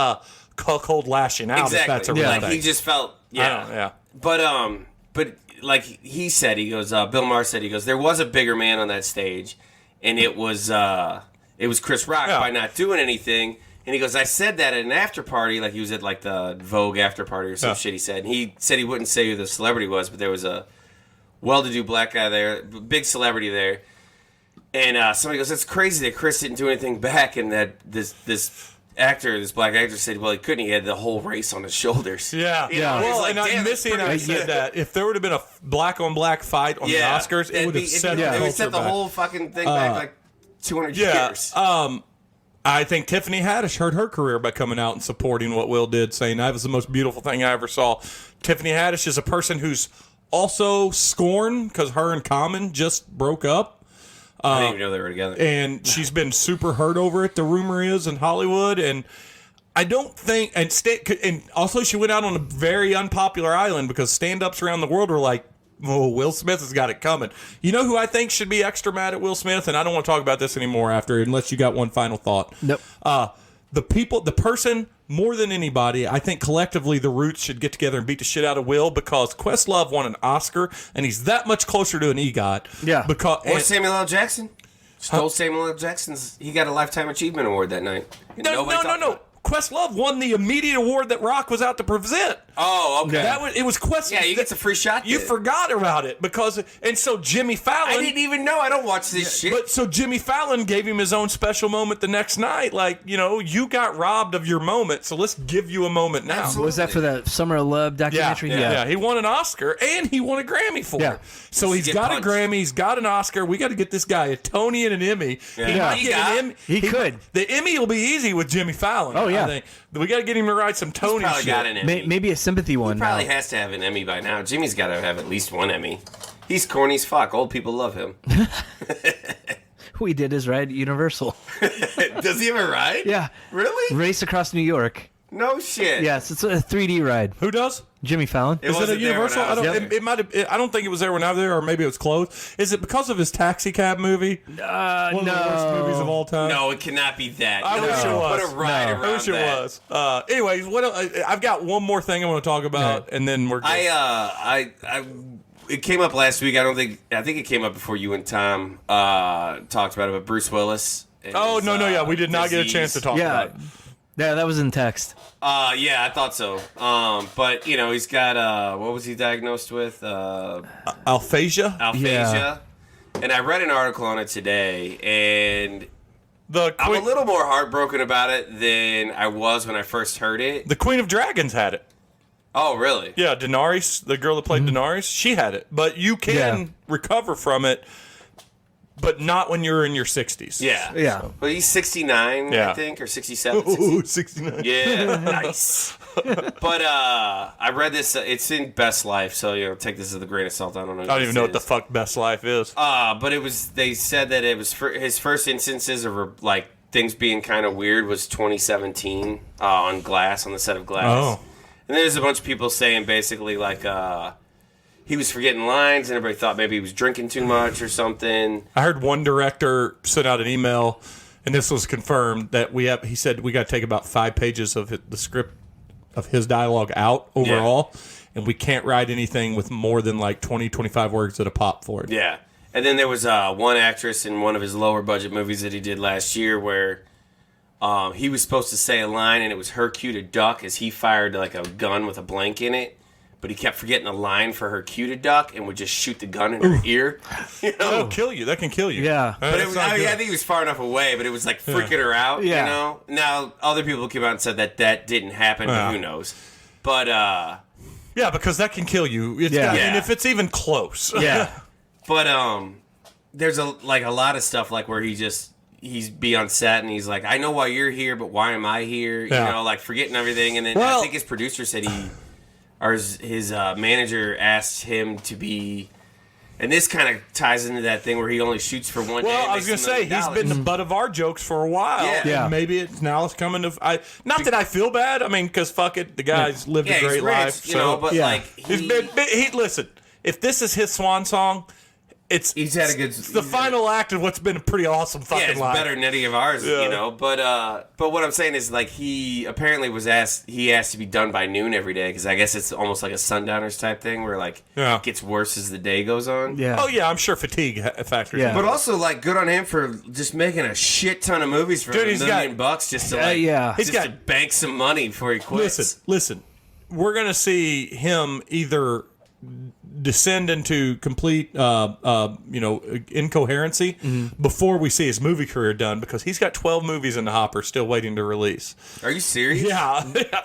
cuckold lashing out. Exactly. If that's a real thing. He just felt But like he said, he goes. Bill Maher said, he goes, there was a bigger man on that stage, and it was Chris Rock by not doing anything. And he goes, I said that at an after party, like he was at like the Vogue after party or some shit he said. And he said he wouldn't say who the celebrity was, but there was a well-to-do black guy there, big celebrity there. And somebody goes, that's crazy that Chris didn't do anything back, and that this black actor said, well, he couldn't. He had the whole race on his shoulders. Yeah. Well, like, and Missy and I said that if there would have been a black-on-black fight on the Oscars, it would have set the whole fucking thing back like 200 years. I think Tiffany Haddish hurt her career by coming out and supporting what Will did, saying that was the most beautiful thing I ever saw. Tiffany Haddish is a person who's also scorned because her and Common just broke up. I didn't even know they were together. And she's been super hurt over it, the rumor is, in Hollywood. And I don't think... And also she went out on a very unpopular island because stand-ups around the world were like, Will Smith has got it coming. You know who I think should be extra mad at Will Smith? And I don't want to talk about this anymore unless you got one final thought. Nope. The person, more than anybody, I think collectively the Roots should get together and beat the shit out of Will because Questlove won an Oscar and he's that much closer to an EGOT. Yeah. Or Samuel L. Jackson. Stole Samuel L. Jackson's. He got a Lifetime Achievement Award that night. No. Questlove won the immediate award that Rock was out to present. Oh, okay. It was Questlove. Yeah, he gets a free shot. You forgot about it and so Jimmy Fallon. I didn't even know. I don't watch this shit. But so Jimmy Fallon gave him his own special moment the next night. Like, you got robbed of your moment, so let's give you a moment now. Absolutely. Was that for the Summer of Love documentary? Yeah. He won an Oscar and he won a Grammy for it. So he's got a Grammy, he's got an Oscar. We got to get this guy a Tony and an Emmy. Yeah. He might get an Emmy. He could. The Emmy will be easy with Jimmy Fallon. Oh, yeah. I think. We got to get him to write some Tony probably shit. got an Emmy. Maybe a sympathy one. He probably has to have an Emmy by now. Jimmy's got to have at least one Emmy. He's corny as fuck. Old people love him. We did his ride at Universal. Does he have a ride? Yeah. Really? Race across New York. No shit. Yes, it's a 3D ride. Who does? Jimmy Fallon. It Is it a wasn't there when Universal? I was I don't. there. It might have. I don't think it was there when I was there, or maybe it was closed. Is it because of his Taxi Cab movie? One of the worst movies of all time. No, it cannot be that. I wish it was. Put a ride around I wish it that. was. Anyways, I've got one more thing I want to talk about, and then we're. Good. It came up last week. I think it came up before you and Tom talked about it. But Bruce Willis. and his, Yeah, we did not get a chance to talk about it. Yeah, that was in text. Yeah, I thought so. But he's got what was he diagnosed with? Aphasia. Aphasia. And I read an article on it today, and I'm a little more heartbroken about it than I was when I first heard it. The Queen of Dragons had it. Oh, really? Yeah, Daenerys, the girl that played Daenerys, she had it. But you can recover from it, but not when you're in your 60s. Yeah. Yeah. So, but he's 69, I think, or 67. 60. Ooh, 69. Yeah, nice. But I read this. It's in Best Life, so take this with a grain of salt. I don't know. I don't even know what the fuck Best Life is. But it was. They said that it was his first instances of like things being kind of weird was 2017 on the set of Glass. Oh. And there's a bunch of people saying basically like he was forgetting lines, and everybody thought maybe he was drinking too much or something. I heard one director sent out an email, and this was confirmed that he said we got to take about 5 pages of the script of his dialogue out overall, and we can't write anything with more than like 20, 25 words at a pop for it. Yeah. And then there was one actress in one of his lower budget movies that he did last year where he was supposed to say a line, and it was her cue to duck as he fired like a gun with a blank in it. But he kept forgetting a line for her cue to duck and would just shoot the gun in her ear. That'll kill you. That can kill you. Yeah. But I think he was far enough away, but it was like freaking her out, Yeah. Now, other people came out and said that didn't happen, but who knows. But, yeah, because that can kill you. And if it's even close. Yeah. But, there's a lot of stuff like where he's be on set and he's like, I know why you're here, but why am I here? Yeah. Like forgetting everything. And then I think his producer said his manager asked him to be, and this kind of ties into that thing where he only shoots for one day. Well, I was going to say, he's been the butt of our jokes for a while. Yeah. And maybe now it's coming to... not that I feel bad. I mean, because fuck it, the guy's lived a great he's rich, life. but like... Listen, if this is his swan song... He's had a good. It's the final act of what's been a pretty awesome fucking it's life. better than any of ours, But what I'm saying is, like, he apparently was asked. He asked to be done by noon every day because I guess it's almost like a sundowners type thing where like it gets worse as the day goes on. Yeah. Oh yeah, I'm sure fatigue factors. Yeah. in. But also, like, good on him for just making a shit ton of movies for $1 million just to like, He's to bank some money before he quits. Listen. We're gonna see him either descend into complete incoherency before we see his movie career done, because he's got 12 movies in the hopper still waiting to release. Are you serious? Yeah.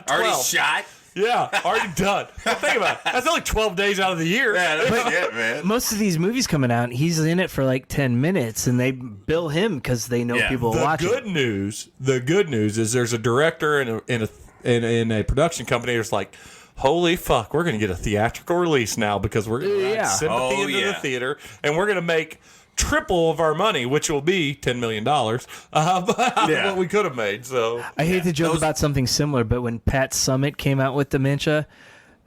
Already shot? Yeah, already done. Well, think about it. That's only 12 days out of the year. Yeah, that's it, man. Most of these movies coming out, he's in it for like 10 minutes, and they bill him because they know people will watch it. The good news is there's a director in a production company that's like, holy fuck, we're going to get a theatrical release now because we're going to sympathy into the theater, and we're going to make triple of our money, which will be $10 million, what we could have made. So I hate to joke about something similar, but when Pat Summitt came out with Dementia,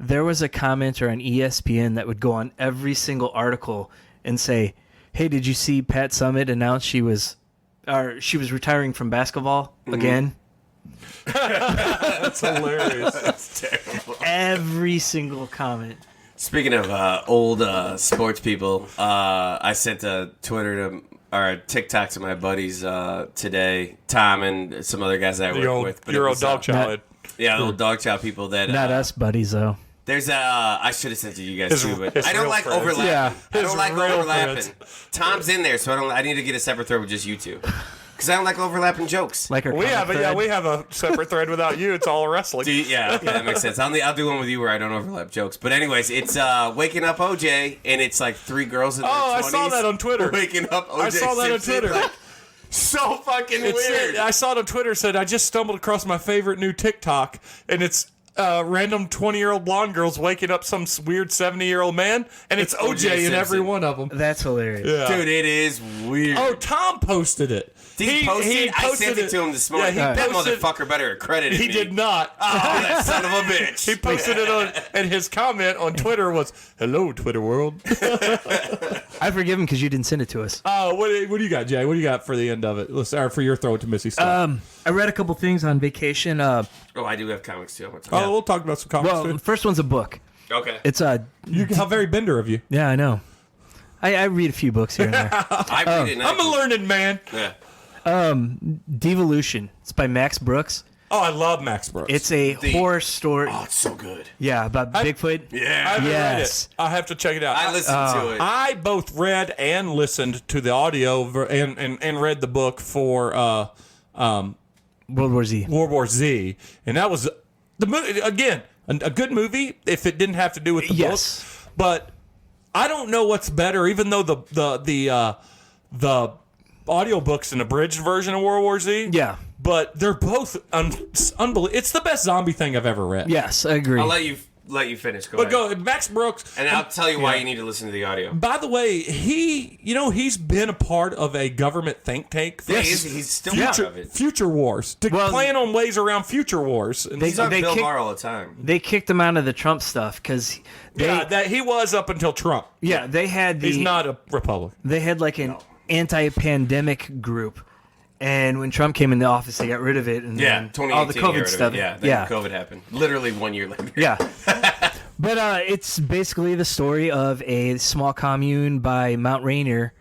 there was a commenter on ESPN that would go on every single article and say, "Hey, did you see Pat Summitt announce she was retiring from basketball again?" That's hilarious. That's terrible. Every single comment. Speaking of old sports people, I sent a TikTok to my buddies today, Tom and some other guys that I work with. But your old dog chow. Yeah, the old dog chow people that... Not us buddies, though. There's I should have sent it to you guys too, but I don't like friends. overlapping. Yeah. I don't like real overlapping. friends. Tom's in there, so I need to get a separate thread with just you two. Because I don't like overlapping jokes. Like our We have a separate thread without you. It's all wrestling. Yeah, okay, that makes sense. I'll do one with you where I don't overlap jokes. But anyways, it's Waking Up OJ, and it's like 3 girls in their 20s. I saw that on Twitter. Waking Up OJ. I saw that on Simpson, Twitter. like, so fucking weird. I saw it on Twitter. Said I just stumbled across my favorite new TikTok, and it's random 20-year-old blonde girls waking up some weird 70-year-old man, and it's OJ in every one of them. That's hilarious. Yeah. Dude, it is weird. Oh, Tom posted it. He posted I sent it to him this morning. Yeah, that motherfucker better have credited He me. did not. Oh, that son of a bitch. He posted it on, and his comment on Twitter was, "Hello, Twitter world." I forgive him because you didn't send it to us. What do you got, Jay? What do you got for the end of it? For your throw it to Missy stuff. I read a couple things on vacation. Oh, I do have comics too. We'll talk about some comics Well, too. the first one's a book. Okay. It's How very bender of you. yeah, I know. I read a few books here and there. I read it. And I'm a learned man. Yeah. Devolution. It's by Max Brooks. Oh, I love Max Brooks. It's a horror story. Oh, it's so good. Yeah, about Bigfoot. I Yeah. haven't read Yes. it. I have to check it out. I listened to it. I both read and listened to the audio and read the book for World War Z. World War Z, and that was the movie again. A good movie if it didn't have to do with the Yes. book. But I don't know what's better, even though the audiobooks and abridged version of World War Z. Yeah. But they're both unbelievable. It's the best zombie thing I've ever read. Yes, I agree. I'll let you finish. Go But ahead. go, Max Brooks. And I'll tell you why you need to listen to the audio. By the way, he's been a part of a government think tank. For Yeah, he's still part of it. Future Wars. Plan on ways around future wars. And He's on Bill kicked- Maher all the time. They kicked him out of the Trump stuff because he was up until Trump. they had He's not a Republican. They had like an anti-pandemic group, and when Trump came in the office, they got rid of it. And Yeah, then 2018. all the got rid COVID of stuff. it. Yeah, then COVID happened. Literally 1 year later. Yeah. But it's basically the story of a small commune by Mount Rainier,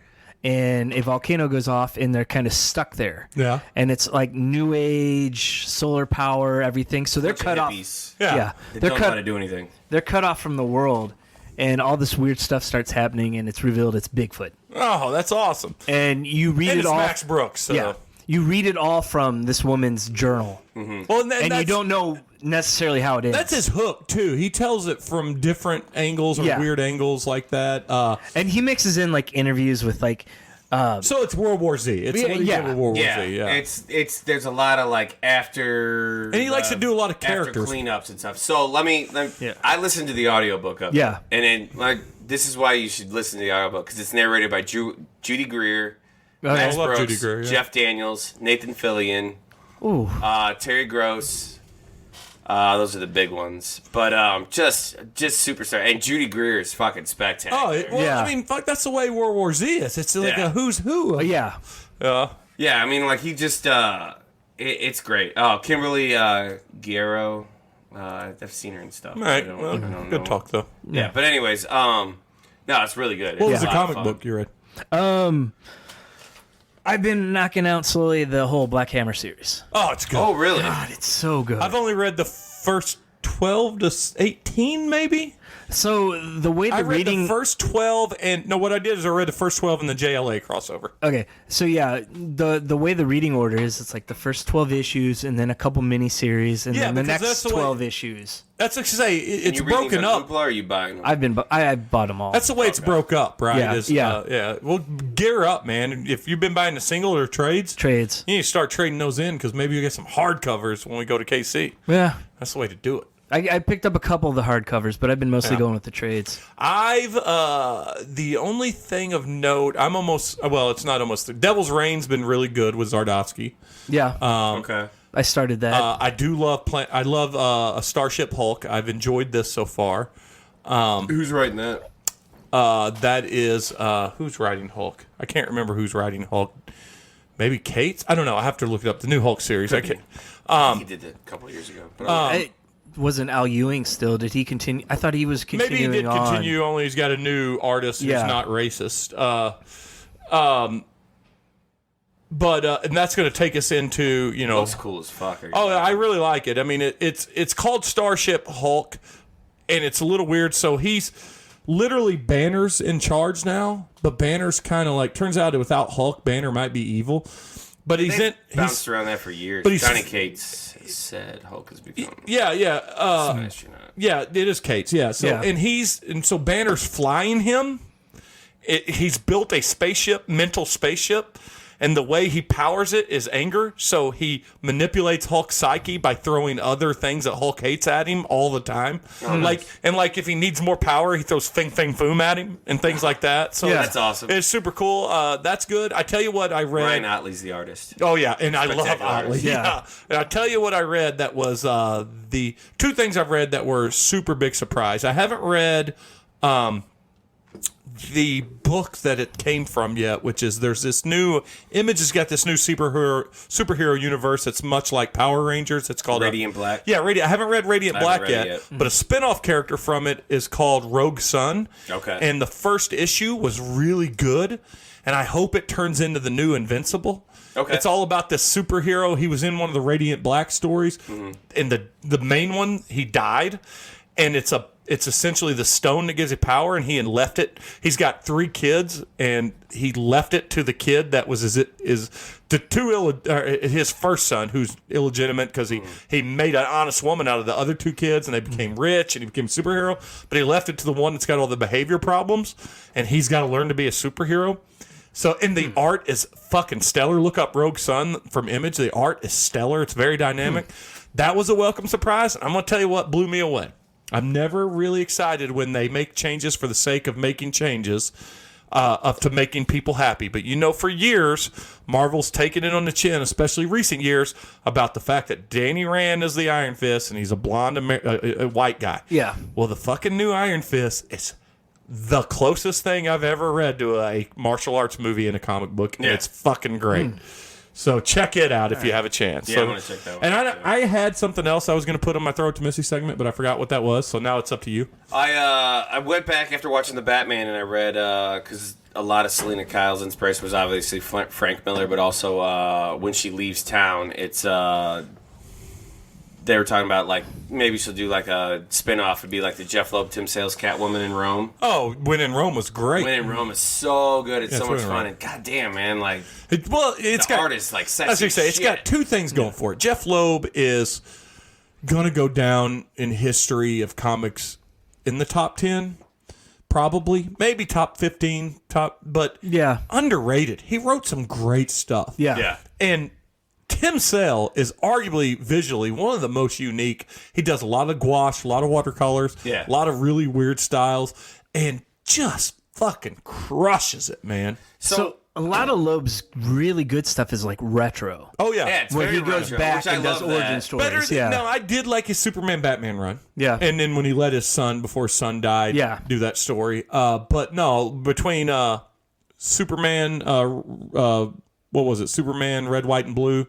and a volcano goes off, and they're kind of stuck there. Yeah. And it's like new age, solar power, everything. So they're cut off. Hippies. Yeah. They They're don't know how to cut. do anything. They're cut off from the world, and all this weird stuff starts happening, and it's revealed it's Bigfoot. Oh, that's awesome. And you read And it it's all. Max Brooks. So. Yeah. You read it all from this woman's journal, Well, and and you don't know necessarily how it ends. That's his hook too. He tells it from different angles or Yeah. weird angles like that. And he mixes in like interviews with like So it's World War Z. It's what he did with World War Yeah, Z. Yeah. it's there's a lot of like after, And he likes to do a lot of characters. after cleanups and stuff. So let me Yeah. I listened to the audiobook of Yeah. it, and then like this is why you should listen to the audiobook because it's narrated by Judy Greer, Max I love Brooks, Judy Greer, yeah. Jeff Daniels, Nathan Fillion, ooh, Terry Gross. Those are the big ones, but just superstar, and Judy Greer is fucking spectacular. Oh, well, Yeah. I mean, fuck, that's the way World War Z is. It's like Yeah. a who's who. yeah. Yeah. Yeah, I mean, like he just it's great. Oh, Kimberly Guerrero, I've seen her and stuff. All right. I don't Well, know. good talk, though. Yeah, but anyways, no, it's really good. What It's was the a lot of comic fun. book you read? I've been knocking out slowly the whole Black Hammer series. Oh, it's good. Oh, really? God, it's so good. I've only read the first 12 to 18, maybe. So the way the I read reading. the first 12, and no, what I did is I read the first 12 in the JLA crossover. Okay, so yeah, the way the reading order is, it's like the first 12 issues, and then a couple miniseries, and Yeah, then the because that's next the way- 12 issues. That's like to say, And it's you reading these broken on up. Hoopla, or are you buying them? I bought them all. That's the way it's broke up, right? Yeah, yeah. Yeah. Well, gear up, man. If you've been buying a single or trades, trades. you need to start trading those in because maybe you get some hardcovers when we go to KC. Yeah. That's the way to do it. I picked up a couple of the hardcovers, but I've been mostly going with the trades. I've the only thing of note, it's not almost. The Devil's Reign's been really good with Zardowski. Yeah. Okay. I started that. I do love I love a Starship Hulk. I've enjoyed this so far. Who's writing that? That is who's writing Hulk? I can't remember who's writing Hulk. Maybe Cates? I don't know. I have to look it up. The new Hulk series. I can't. He did that a couple of years ago. But It wasn't Al Ewing still? Did he continue? I thought he was continuing. Maybe he did continue. Only he's got a new artist who's not racist. But and that's going to take us into looks cool as fuck. I really like it. I mean, it's called Starship Hulk, and it's a little weird. So he's literally Banner's in charge now, but Banner's kind of like turns out without Hulk, Banner might be evil. But he's bounced around that for years. But Johnny Cates said Hulk has become. Yeah. Yeah, it is Cates. Yeah. So and so Banner's flying him. He's built a mental spaceship. And the way he powers it is anger, so he manipulates Hulk's psyche by throwing other things that Hulk hates at him all the time. Like if he needs more power, he throws Fing Fang Foom at him and things like that. So that's awesome. It's super cool. That's good. I tell you what I read. Ryan Otley's the artist. Oh yeah, and I love Otley. Yeah. And I tell you what I read that was the two things I've read that were super big surprise. I haven't read the book that it came from yet, which is there's this new Image has got this new superhero universe that's much like Power Rangers. It's called Radiant Black. Yeah, I haven't read Radiant Black yet, but a spin-off character from it is called Rogue Sun. Okay. And the first issue was really good, and I hope it turns into the new Invincible. Okay. It's all about this superhero. He was in one of the Radiant Black stories. In the main one, he died, and it's essentially the stone that gives you power, and he had left it. He's got 3 kids, and he left it to the kid that was his first son, who's illegitimate because he made an honest woman out of the other 2 kids, and they became rich, and he became a superhero. But he left it to the one that's got all the behavior problems, and he's got to learn to be a superhero. So, and the art is fucking stellar. Look up Rogue Sun from Image. The art is stellar. It's very dynamic. That was a welcome surprise. I'm going to tell you what blew me away. I'm never really excited when they make changes for the sake of making changes, to making people happy. But for years, Marvel's taken it on the chin, especially recent years, about the fact that Danny Rand is the Iron Fist and he's a blonde white guy. Yeah. Well, the fucking new Iron Fist is the closest thing I've ever read to a martial arts movie in a comic book, and it's fucking great. So check it out if you have a chance. Yeah, I want to check that one. And I had something else I was going to put on my Throw It to Missy segment, but I forgot what that was. So now it's up to you. I went back after watching the Batman, and I read because a lot of Selena Kyle's inspiration was obviously Frank Miller, but also when she leaves town, it's they were talking about like maybe she'll do like a spin-off. It'd be like the Jeff Loeb, Tim Sale's Catwoman in Rome. Oh, When in Rome was great. When in Rome is so good. It's so much fun. And goddamn, man, like the art is like sexy. I was gonna say it's got 2 things going for it. Jeff Loeb is gonna go down in history of comics in the top 10, probably, maybe top 15, but underrated. He wrote some great stuff. Yeah. And Tim Sale is arguably visually one of the most unique. He does a lot of gouache, a lot of watercolors, a lot of really weird styles, and just fucking crushes it, man. So a lot of Loeb's really good stuff is like retro. Oh yeah, it's where he very goes retro, back which and I does love origin that. stories. No, I did like his Superman Batman run. Yeah. And then when he let his son, before his son died, do that story. But no, between Superman, what was it? Superman, Red, White, and Blue.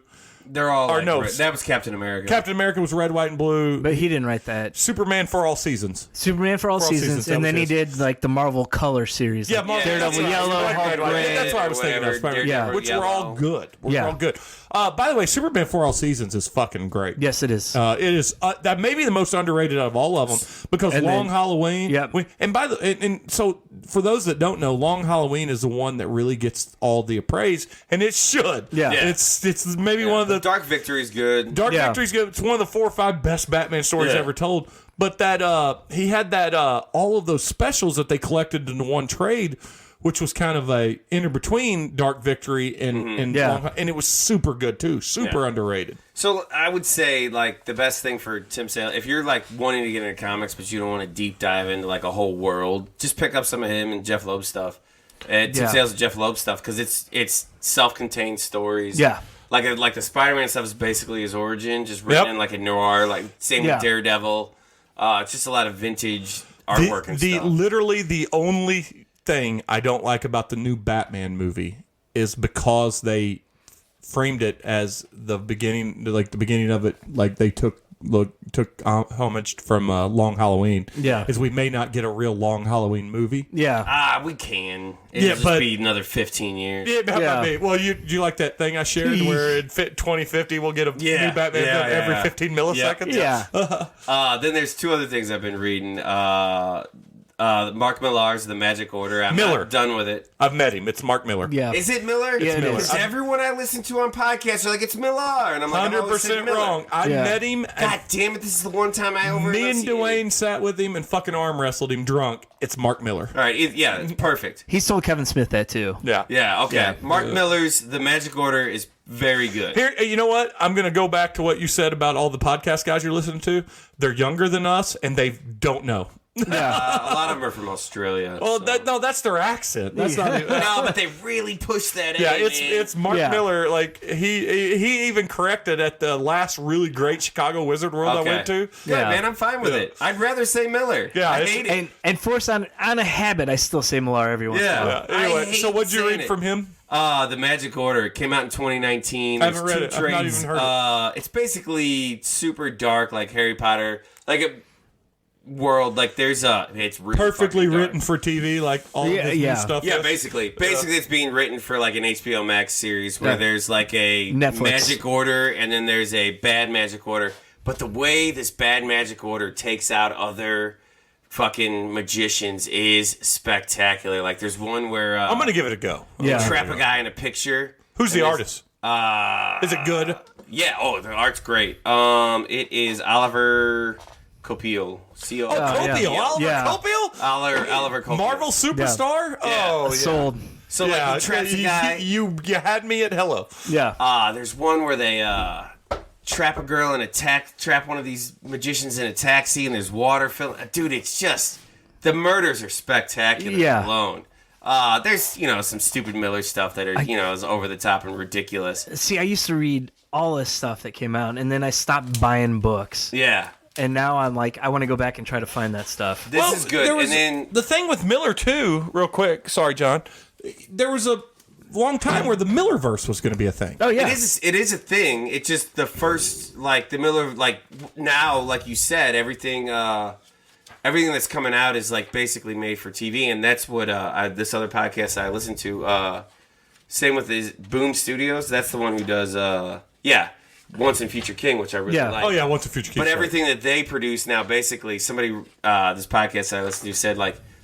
They're all that was Captain America. Captain America was Red, White, and Blue. But he didn't write that. Superman for All Seasons. Superman for all seasons. And then he did like the Marvel Color series. Yeah, like Marvel. Daredevil Yellow, Hulk Red. That's what I was thinking of. Which were all good. All good. By the way, Superman for All Seasons is fucking great. Yes, it is. It is. That may be the most underrated out of all of them because Long Halloween. Yep. And so for those that don't know, Long Halloween is the one that really gets all the praise, and it should. Yeah. It's maybe one of the Dark Victory is good. Dark Victory's good. It's one of the 4 or 5 best Batman stories ever told. But that he had that all of those specials that they collected into one trade which was kind of a in-between Dark Victory and and it was super good too, super underrated. So I would say like the best thing for Tim Sale, if you're like wanting to get into comics but you don't want to deep dive into like a whole world, just pick up some of him and Jeff Loeb stuff. Tim Sale's and Jeff Loeb stuff because it's self-contained stories. Yeah. Like the Spider-Man stuff is basically his origin, just written in like a noir. Like same with Daredevil. It's just a lot of vintage artwork and stuff. Literally the only thing I don't like about the new Batman movie is because they framed it as the beginning of it, like they took homage from Long Halloween. Yeah, is we may not get a real Long Halloween movie. Yeah, we can. It'll just be another 15 years. Yeah. Well, you like that thing I shared where in 2050 we'll get a new Batman every 15 milliseconds. Yeah. Then there's two other things I've been reading. Mark Millar's The Magic Order. I'm not done with it. I've met him. It's Mark Miller. Yeah. Is it Miller? Yeah, it is. Because everyone I listen to on podcasts are like, it's Miller. And I'm like, 100% wrong. I met him. God damn it, this is the one time I overheard. Me and Dwayne sat with him and fucking arm wrestled him drunk. It's Mark Miller. All right. It's perfect. He's told Kevin Smith that too. Yeah. Yeah, okay. Yeah. Mark Miller's The Magic Order is very good. Here, you know what? I'm going to go back to what you said about all the podcast guys you're listening to. They're younger than us, and they don't know. A lot of them are from Australia. Well, that's their accent. That's not even, no, but they really push that in. Yeah, it's Mark Miller. Like he even corrected at the last really great Chicago Wizard World I went to. Yeah, man, I'm fine with it. I'd rather say Miller. Yeah, I hate it. And forced on a habit, I still say Millar every once in a while. Anyway, so what'd you read from him? The Magic Order. It came out in 2019. I haven't read it. I've not even heard of it. It's basically super dark, like Harry Potter. Like a world, like there's it's really perfectly written for TV, like all of this new stuff. Yeah, basically it's being written for like an HBO Max series where there's like a Netflix. Magic Order and then there's a bad Magic Order. But the way this bad Magic Order takes out other fucking magicians is spectacular. Like there's one where I'm gonna give it a go. Trap a guy in a picture. Who's the artist? Is it good? Yeah. Oh, the art's great. It is Oliver Copiel. Oliver Copiel. Marvel superstar? Yeah. Oh, sold. So like he traps a guy. You had me at hello. Yeah. There's one where they trap a girl in trap one of these magicians in a taxi and there's water filling. Dude, it's just the murders are spectacular alone. There's some stupid Miller stuff that are is over the top and ridiculous. See, I used to read all this stuff that came out, and then I stopped buying books. Yeah. And now I'm like, I want to go back and try to find that stuff. This is good. And then the thing with Miller too, real quick. Sorry, John. There was a long time where the Millerverse was going to be a thing. Oh yeah, it is a thing. It's just the first the Miller now, like you said, everything that's coming out is basically made for TV, and that's what this other podcast I listen to. Same with his Boom Studios. That's the one who does Once and Future King, which I really like. Oh yeah, Once and Future King. But everything that they produce now, basically, somebody this podcast I listened to said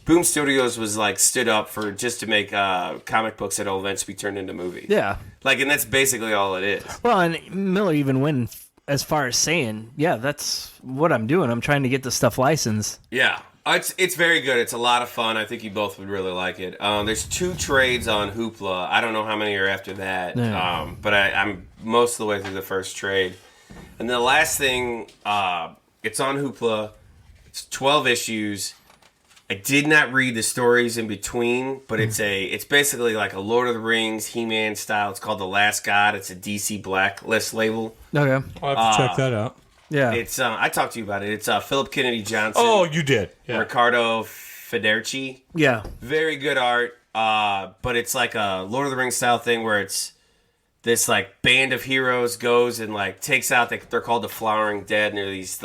Boom Studios was stood up for just to make comic books that'll eventually be turned into movies. Yeah. And that's basically all it is. Well, and Miller even went as far as saying, that's what I'm doing. I'm trying to get the stuff licensed. Yeah. It's very good. It's a lot of fun. I think you both would really like it. There's 2 trades on Hoopla. I don't know how many are after that. Yeah. But I'm most of the way through the first trade. And the last thing, it's on Hoopla. It's 12 issues. I did not read the stories in between, but it's basically like a Lord of the Rings, He-Man style. It's called The Last God. It's a DC Blacklist label. Okay. I'll have to check that out. Yeah. It's I talked to you about it. It's Philip Kennedy Johnson. Oh, you did. Yeah. Ricardo Federici. Yeah. Very good art. But it's like a Lord of the Rings style thing where it's this band of heroes goes and takes out they're called the Flowering Dead, and they're these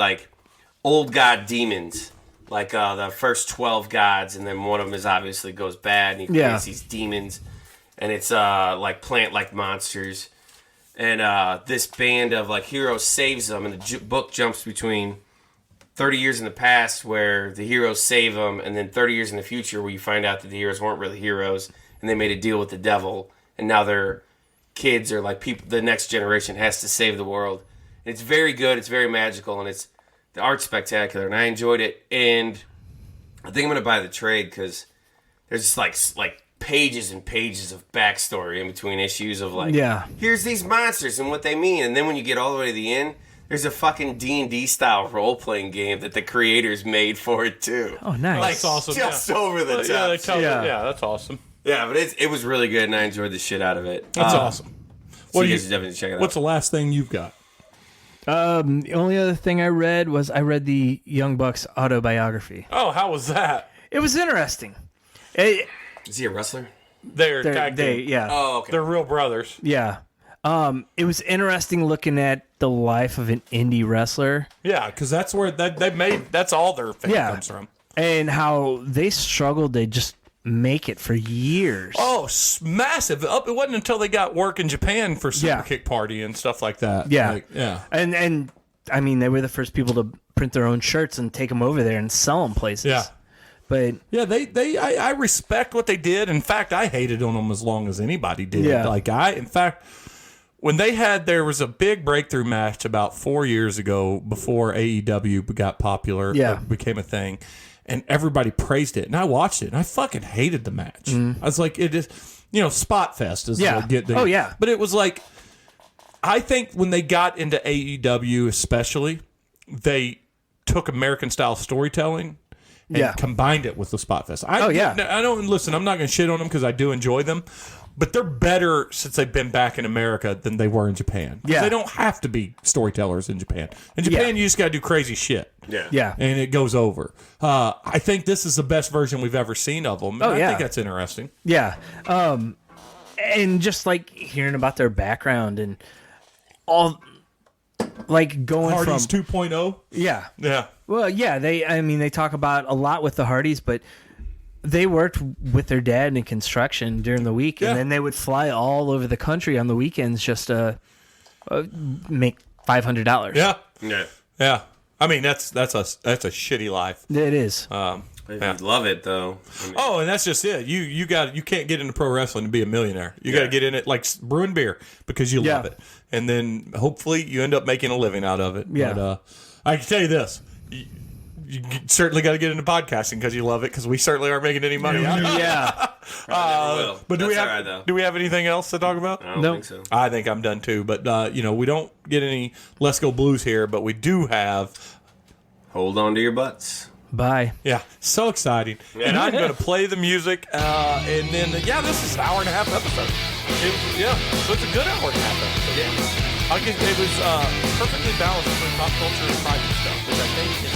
old god demons. The first 12 gods, and then one of them is obviously goes bad, and he creates these demons, and it's plant monsters, and this band of heroes saves them, and the book jumps between 30 years in the past where the heroes save them, and then 30 years in the future where you find out that the heroes weren't really heroes, and they made a deal with the devil, and now their kids are people. The next generation has to save the world. And it's very good. It's very magical, and the art's spectacular, and I enjoyed it. And I think I'm gonna buy the trade because there's just pages and pages of backstory in between issues of like, Yeah. here's these monsters and what they mean. And then when you get all the way to the end, there's a fucking D&D style role-playing game that the creators made for it too. Oh, nice. That's awesome. Just over the top. Yeah, they tell Yeah. yeah, that's awesome. Yeah, but it was really good, and I enjoyed the shit out of it. That's awesome. So you guys should definitely check it out. What's the last thing you've got? The only other thing I read the Young Bucks autobiography. Oh, how was that? It was interesting. Is he a wrestler? They're tag team. Yeah. Oh, okay. They're real brothers. Yeah. It was interesting looking at the life of an indie wrestler. Yeah, because that's where that's all their fame comes from. And how they struggled to just make it for years. Oh, massive! It wasn't until they got work in Japan for Super Kick Party and stuff like that. Yeah. Yeah. And I mean, they were the first people to print their own shirts and take them over there and sell them places. Yeah. But yeah, I respect what they did. In fact, I hated on them as long as anybody did. Yeah. In fact, when there was a big breakthrough match about 4 years ago before AEW got popular, became a thing, and everybody praised it, and I watched it, and I fucking hated the match. I was like, it is, Spot Fest is Yeah. what get there. Oh, yeah. But it was like, I think when they got into AEW especially, they took American style storytelling and combined it with the Spot Fest. I don't listen. I'm not going to shit on them because I do enjoy them, but they're better since they've been back in America than they were in Japan. Yeah, they don't have to be storytellers in Japan. In Japan, you just got to do crazy shit. Yeah, and it goes over. I think this is the best version we've ever seen of them. I think that's interesting. Yeah, and just like hearing about their background and all. Like going Hardys from 2.0. Yeah. Well, yeah. They talk about a lot with the Hardys, but they worked with their dad in construction during the week, and then they would fly all over the country on the weekends just to make $500. Yeah. I mean, that's a shitty life. It is. I love it though. And that's just it. You can't get into pro wrestling to be a millionaire. You got to get in it like brewing beer because you love it, and then hopefully you end up making a living out of it. Yeah. But I can tell you this: you certainly got to get into podcasting because you love it. Because we certainly aren't making any money out of it. Yeah. But do we have anything else to talk about? I don't think so. I think I'm done too. But we don't get any Let's Go Blues here, but we do have Hold On to Your Butts. Bye. Yeah, so exciting. And I'm going to play the music, and then, this is an hour and a half episode. So it's a good hour and a half episode. Yeah. It was perfectly balanced between pop culture and private stuff, which I think is